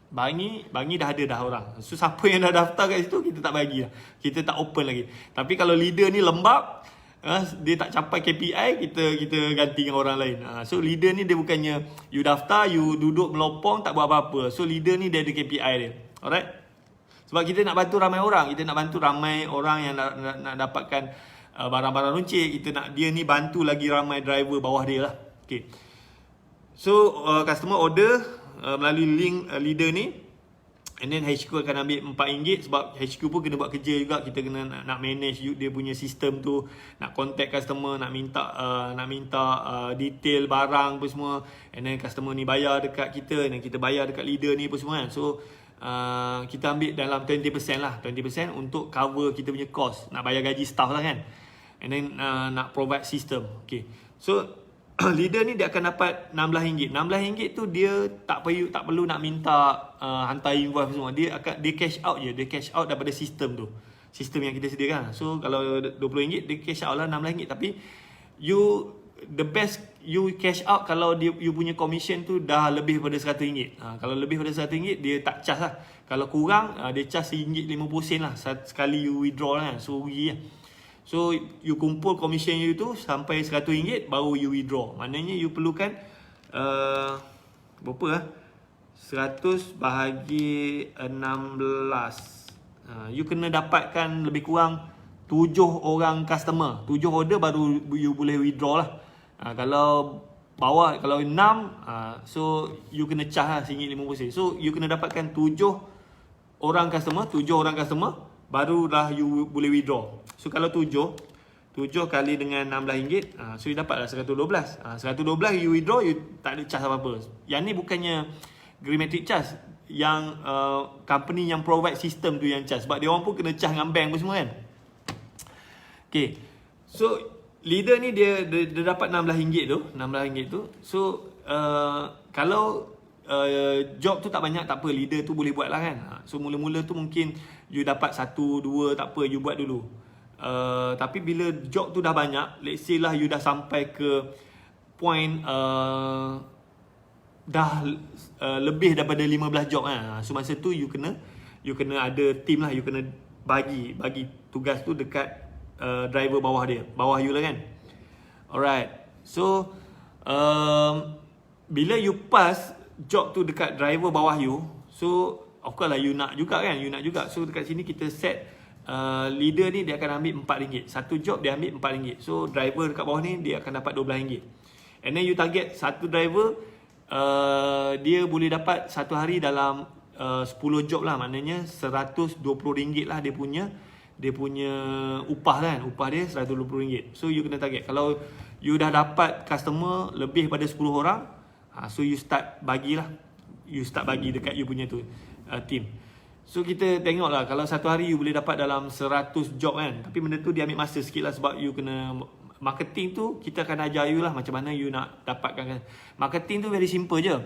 Bangi dah ada dah orang. So siapa yang dah daftar kat situ kita tak bagi lah. Kita tak open lagi. Tapi kalau leader ni lembab, dia tak capai KPI, kita ganti dengan orang lain. So leader ni dia bukannya you daftar, you duduk melopong tak buat apa-apa. So leader ni dia ada KPI dia. Alright? Sebab kita nak bantu ramai orang. Kita nak bantu ramai orang yang nak dapatkan barang-barang runcit. Kita nak dia ni bantu lagi ramai driver bawah dia lah. Okay. So customer order melalui link leader ni, and then HQ akan ambil RM4 sebab HQ pun kena buat kerja juga. Kita kena nak manage dia punya sistem tu, nak contact customer, nak minta detail barang apa semua, and then customer ni bayar dekat kita, dan kita bayar dekat leader ni apa semua kan. So kita ambil dalam 20% lah, 20% untuk cover kita punya cost, nak bayar gaji staff lah kan, and then nak provide sistem. Okay. So leader ni dia akan dapat RM16. RM16 tu dia tak perlu nak minta hantar invoice semua. Dia cash out je. Dia cash out daripada sistem tu. Sistem yang kita sediakan. So kalau RM20 dia cash out lah RM16. Tapi the best you cash out kalau you punya commission tu dah lebih daripada RM100. Kalau lebih daripada RM100 dia tak charge lah. Kalau kurang dia charge RM1.50 lah sekali you withdraw lah. So rugi lah. So you kumpul commission you tu sampai RM100 baru you withdraw. Maknanya you perlukan berapa lah? 100 bahagi 16. You kena dapatkan lebih kurang 7 orang customer, 7 order baru you boleh withdraw lah. Kalau bawah, kalau 6, so you kena charge lah RM1.50. So you kena dapatkan 7 orang customer, baru dah you boleh withdraw. So kalau 7 kali dengan RM16, so you dapatlah RM112. RM112 you withdraw, you tak ada charge apa-apa. Yang ni bukannya Grimetric charge, yang company yang provide sistem tu yang charge. Sebab dia orang pun kena charge dengan bank pun semua kan. Okay. So leader ni dia dapat RM16 tu. So kalau job tu tak banyak, tak apa, leader tu boleh buat lah kan. So mula-mula tu mungkin you dapat 1-2, tak apa, you buat dulu. Tapi bila job tu dah banyak, let's say lah you dah sampai ke point dah lebih daripada 15 job kan. So masa tu you kena ada team lah, you kena bagi tugas tu dekat driver bawah you lah kan. Alright. So bila you pass job tu dekat driver bawah you, so of course lah you nak juga kan, So dekat sini kita set leader ni dia akan ambil RM4. Satu job dia ambil RM4. So driver dekat bawah ni dia akan dapat RM12. And then you target satu driver dia boleh dapat satu hari dalam 10 job lah, maknanya RM120 lah dia punya upah kan. Upah dia RM120. So you kena target. Kalau you dah dapat customer lebih pada 10 orang, so you start bagi dekat you punya tu team. So kita tengok lah, kalau satu hari you boleh dapat dalam 100 job kan. Tapi benda tu dia ambil masa sikit lah, sebab you kena marketing tu, kita akan ajar you lah macam mana you nak dapatkan. Marketing tu very simple je.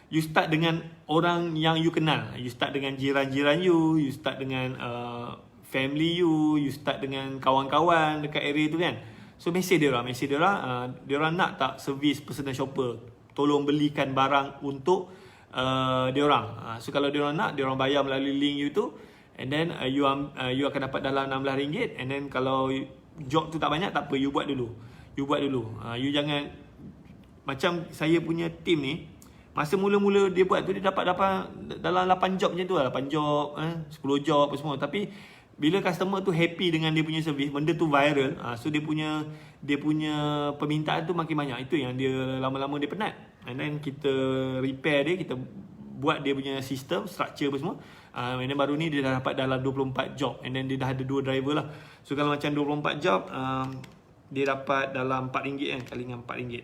You start dengan orang yang you kenal. You start dengan jiran-jiran you start dengan family you start dengan kawan-kawan dekat area tu kan. So message dia orang nak tak servis personal shopper, tolong belikan barang untuk dia orang. So kalau dia orang nak, dia orang bayar melalui link you tu, and then you akan dapat dalam RM16. And then kalau job tu tak banyak, tak apa, you buat dulu. You jangan macam saya punya team ni, masa mula-mula dia buat tu, dia dapat dalam 8 job macam tu lah, 8 job, 10 job apa semua. Tapi bila customer tu happy dengan dia punya servis, benda tu viral, so dia punya permintaan tu makin banyak. Itu yang dia lama-lama dia penat. And then kita repair dia, kita buat dia punya sistem, structure apa semua. And then baru ni dia dah dapat dalam 24 job. And then dia dah ada 2 driver lah. So kalau macam 24 job, dia dapat dalam RM4 kan, kali dengan RM4.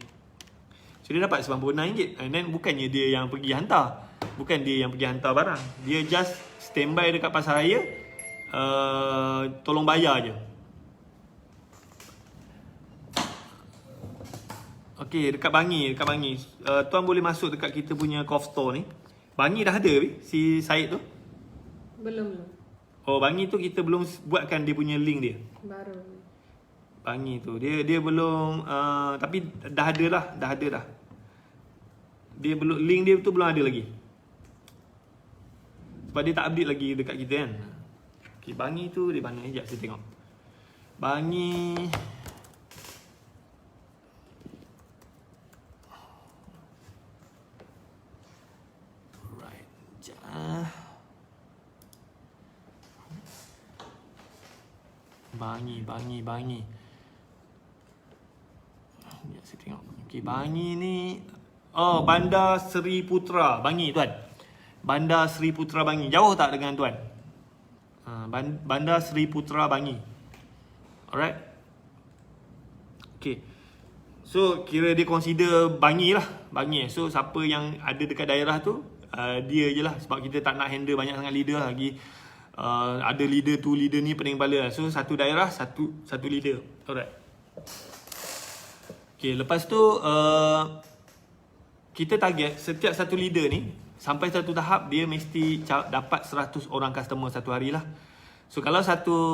So dia dapat RM96. And then bukannya dia yang pergi hantar. Bukan dia yang pergi hantar barang. Dia just standby dekat pasaraya, tolong bayar je. Okey, dekat Bangi. Tuan boleh masuk dekat kita punya coffee store ni. Bangi dah ada si Syed tu? Belum. Oh, Bangi tu kita belum buatkan dia punya link dia. Baru. Bangi tu dia belum, tapi dah ada dah. Dia belum, link dia tu belum ada lagi. Sebab dia tak update lagi dekat kita kan. Okey, Bangi tu di mana? Sekejap saya tengok. Bangi. Alright. Bangi. Ya, saya tengok. Okey, Bangi ni, Bandar Seri Putra Bangi tuan. Bandar Seri Putra Bangi. Jauh tak dengan tuan? Bandar Seri Putra Bangi. Alright. Okay. So kira dia consider Bangi lah. So siapa yang ada dekat daerah tu, dia je lah. Sebab kita tak nak handle banyak sangat leader lagi. Ada leader tu, leader ni pening kepala lah. So satu daerah, satu leader. Alright. Okay, lepas tu kita target setiap satu leader ni, sampai satu tahap dia mesti dapat 100 orang customer satu hari lah. So kalau 100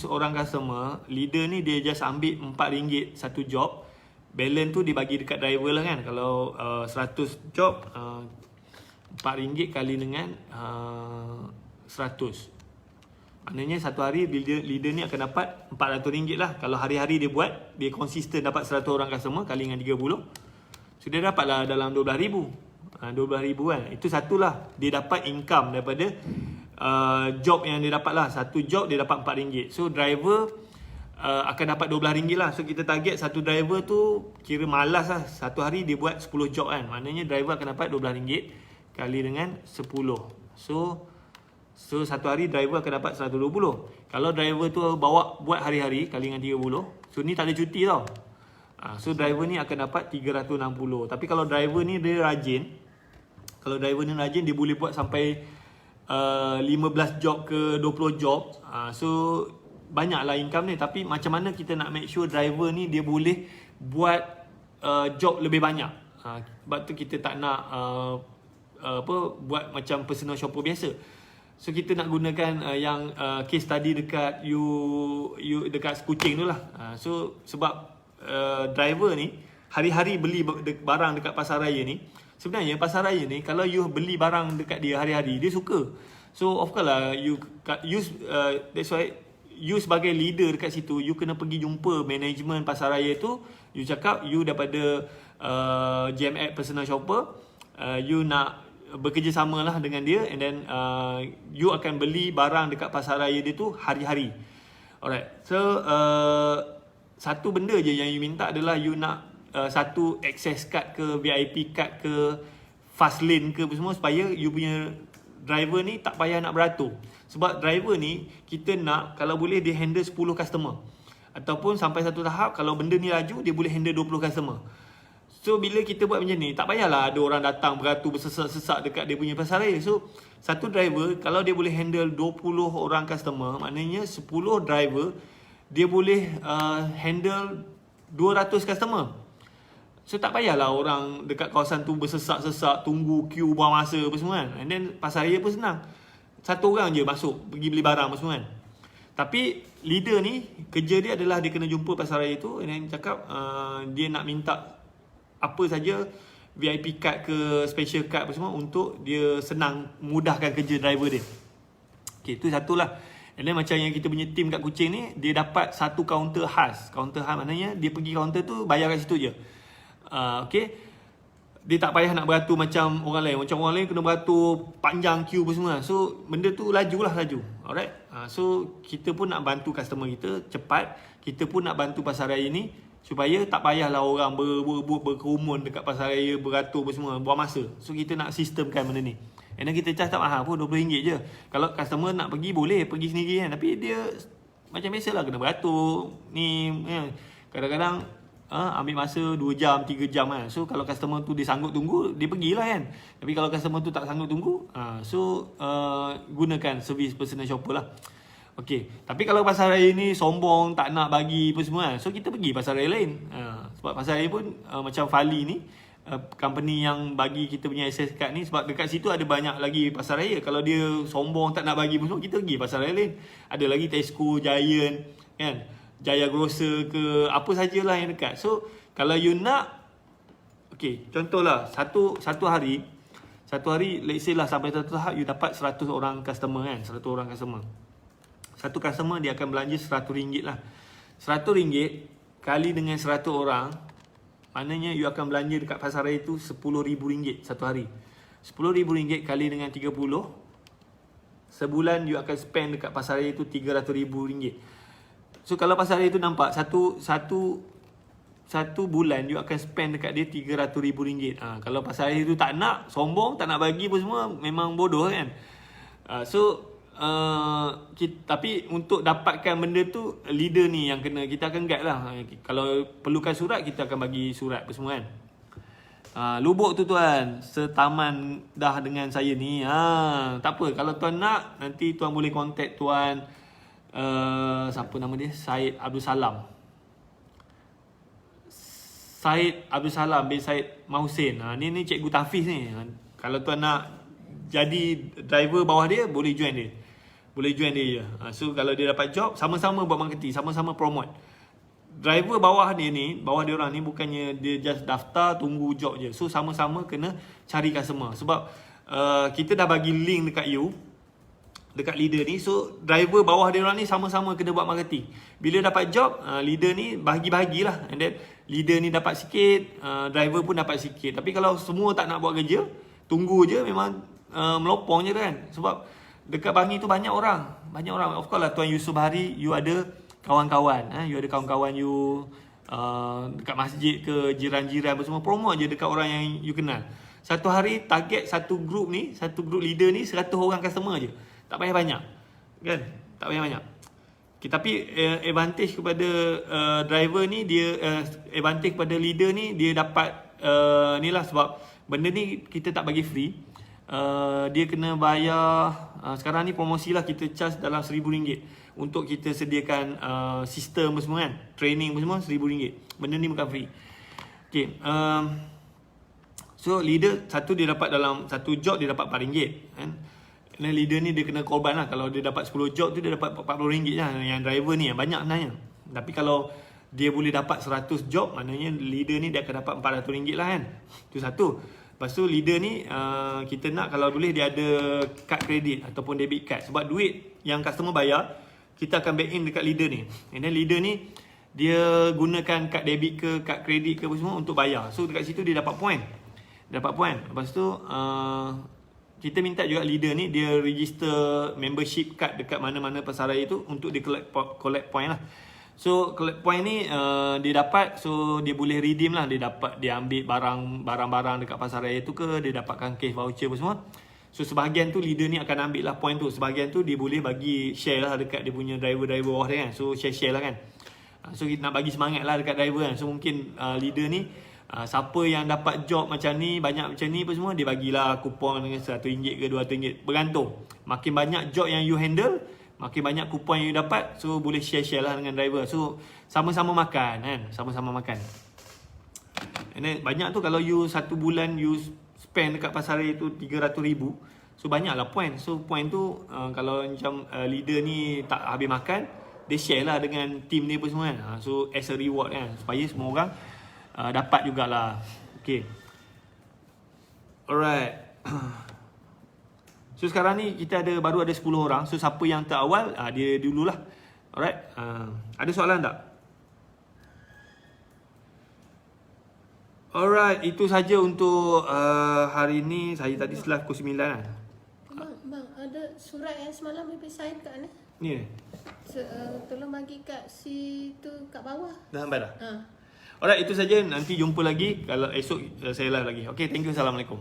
orang customer, leader ni dia just ambil RM4 satu job. Balance tu dibagi dekat driver lah kan. Kalau 100 job, RM4 kali dengan 100. Maknanya satu hari leader ni akan dapat RM400 lah. Kalau hari-hari dia buat, dia konsisten dapat 100 orang customer kali dengan 30. So dia dapatlah dalam RM12,000. RM12,000 kan. Itu satulah. Dia dapat income daripada job yang dia dapat lah. Satu job dia dapat RM4. So driver akan dapat RM12 lah. So kita target satu driver tu kira malas lah. Satu hari dia buat 10 job kan. Maknanya driver akan dapat RM12 kali dengan 10. So satu hari driver akan dapat 120. Kalau driver tu buat hari-hari kali dengan 30. So ni tak ada cuti tau. So driver ni akan dapat 360. Tapi kalau driver ni dia rajin, dia boleh buat sampai 15 job ke 20 job. So banyaklah income ni. Tapi macam mana kita nak make sure driver ni dia boleh buat job lebih banyak. Sebab tu kita tak nak buat macam personal shopper biasa. So kita nak gunakan yang case study dekat you dekat Kuching tu lah. So sebab driver ni hari-hari beli barang dekat pasar raya ni, sebenarnya pasar raya ni kalau you beli barang dekat dia hari-hari, dia suka. So of course lah you use that's why you sebagai leader dekat situ, you kena pergi jumpa management pasar raya tu, you cakap you daripada GMX personal shopper, you nak bekerjasama lah dengan dia, and then you akan beli barang dekat pasar raya dia tu hari-hari. Alright, so satu benda je yang you minta adalah you nak satu access card ke, VIP card ke, fast lane ke semua, supaya you punya driver ni tak payah nak beratur. Sebab driver ni kita nak kalau boleh dia handle 10 customer, ataupun sampai satu tahap kalau benda ni laju dia boleh handle 20 customer. So bila kita buat macam ni, tak payahlah ada orang datang beratur bersesak-sesak dekat dia punya pasar raya. So satu driver kalau dia boleh handle 20 orang customer, maknanya 10 driver dia boleh handle 200 customer. So tak payahlah orang dekat kawasan tu bersesak-sesak, tunggu queue, buang masa apa semua kan. And then pasar raya pun senang, satu orang je masuk pergi beli barang apa semua kan. Tapi leader ni kerja dia adalah dia kena jumpa pasar raya tu, and then cakap dia nak minta apa saja, VIP card ke, special card apa semua, untuk dia senang mudahkan kerja driver dia. Okay, tu satulah. And then macam yang kita punya team kat Kuching ni, dia dapat satu kaunter khas. Kaunter khas maknanya dia pergi kaunter tu bayar kat situ je. Okay, dia tak payah nak beratur macam orang lain. Macam orang lain kena beratur panjang queue apa semua. So benda tu laju. Alright. So kita pun nak bantu customer kita cepat. Kita pun nak bantu pasar raya ni supaya tak payahlah orang berkerumun dekat pasar raya, beratur apa semua, buang masa. So kita nak sistemkan benda ni. And then kita charge tak mahal pun, RM20 je. Kalau customer nak pergi boleh pergi sendiri kan. Tapi dia macam biasalah kena beratur ni kan. Kadang-kadang ambil masa 2 jam, 3 jam kan. So kalau customer tu dia sanggup tunggu, dia pergilah kan. Tapi kalau customer tu tak sanggup tunggu, gunakan servis personal shopper lah. Okay, tapi kalau pasar raya ni sombong, tak nak bagi apa semua kan, so kita pergi pasar raya lain. Sebab pasar raya pun macam Fali ni, company yang bagi kita punya access card ni, sebab dekat situ ada banyak lagi pasar raya. Kalau dia sombong tak nak bagi apa semua, kita pergi pasar raya lain. Ada lagi Tesco, Giant kan, Jaya Grocer ke, apa sajalah yang dekat. So kalau you nak, okay, contohlah satu hari let's say lah sampai satu tahap you dapat 100 orang customer kan, 100 orang customer. Satu customer dia akan belanja RM100 lah. RM100 kali dengan 100 orang, maknanya you akan belanja dekat pasar raya tu RM10,000 satu hari. RM10,000 kali dengan 30, sebulan you akan spend dekat pasar raya tu RM300,000. So kalau pasar raya tu nampak satu bulan you akan spend dekat dia RM300,000. Kalau pasar raya tu tak nak, sombong, tak nak bagi apa semua, memang bodoh kan. Tapi untuk dapatkan benda tu, leader ni yang kena, kita akan guide lah. Kalau perlukan surat, kita akan bagi surat apa semua kan. Lubuk tu tuan, setaman dah dengan saya ni. Tak apa, kalau tuan nak, nanti tuan boleh contact tuan siapa nama dia, Syed Abdul Salam bin Syed Mahusin. Ni Cikgu Tafiz ni. Kalau tuan nak jadi driver bawah dia, boleh join dia je. So kalau dia dapat job, sama-sama buat marketing, sama-sama promote. Driver bawah dia orang ni bukannya dia just daftar tunggu job je. So sama-sama kena cari customer. Sebab kita dah bagi link dekat you, dekat leader ni. So driver bawah dia orang ni sama-sama kena buat marketing. Bila dapat job, leader ni bahagi-bahagilah. And then leader ni dapat sikit, driver pun dapat sikit. Tapi kalau semua tak nak buat kerja, tunggu je, memang melopong je kan. Sebab dekat Bangi tu banyak orang. Of course lah Tuan Yusof Bahari, you ada kawan-kawan, you ada kawan-kawan you dekat masjid ke, jiran-jiran apa semua, promote je dekat orang yang you kenal. Satu hari target satu group leader ni 100 orang customer je. Tak payah banyak kan, tak payah banyak. Okay, tapi advantage kepada driver ni, dia advantage kepada leader ni, dia dapat ni lah, sebab benda ni kita tak bagi free. Dia kena bayar, sekarang ni promosi lah, kita charge dalam RM1,000 untuk kita sediakan sistem semua kan, training semua RM1,000. Benda ni bukan free. Okay, so leader satu dia dapat dalam satu job dia dapat RM4 kan. Dan leader ni dia kena korban lah. Kalau dia dapat 10 job tu dia dapat RM40 je lah. Yang driver ni yang banyak sebenarnya. Tapi kalau dia boleh dapat 100 job, maknanya leader ni dia akan dapat RM400 lah kan. Itu satu. Lepas tu leader ni kita nak kalau boleh dia ada kad kredit ataupun debit card. Sebab duit yang customer bayar, kita akan back in dekat leader ni. And then leader ni dia gunakan kad debit ke kad kredit ke apa semua untuk bayar. So dekat situ dia dapat point. Dapat point. Lepas tu kita minta juga leader ni dia register membership card dekat mana-mana pasaraya tu untuk dia collect point lah. So collect point ni dia dapat, so dia boleh redeem lah. Dia ambil barang-barang dekat pasaraya tu ke, dia dapatkan cash voucher apa semua. So sebahagian tu leader ni akan ambil lah point tu. Sebahagian tu dia boleh bagi share lah dekat dia punya driver-driver bawah dia kan. So share-share lah kan. So kita nak bagi semangat lah dekat driver kan. So mungkin leader ni siapa yang dapat job macam ni, banyak macam ni apa semua, dia bagilah kupon dengan RM100 ke RM200. Bergantung. Makin banyak job yang you handle, makin banyak kupon yang you dapat. So boleh share-share lah dengan driver. So sama-sama makan kan. Sama-sama makan. And then banyak tu kalau you satu bulan you spend dekat pasaraya tu RM300,000, so banyak lah point. So point tu kalau macam leader ni tak habis makan, dia share lah dengan team ni apa semua kan. So as a reward kan, supaya semua orang dapat jugalah. Okay. Alright. So sekarang ni kita baru ada 10 orang. So siapa yang terawal dia dululah. Alright. Ada soalan tak? Alright, itu saja untuk hari ni. Saya tadi live pukul 9 kan. Bang, ada surat yang semalam Bibi sign kat mana? Ni. Tolong bagi kat si tu kat bawah. Dah sampai dah? Ha. Alright, itu saja. Nanti jumpa lagi. Kalau esok saya live lagi. Okay, thank you. Assalamualaikum.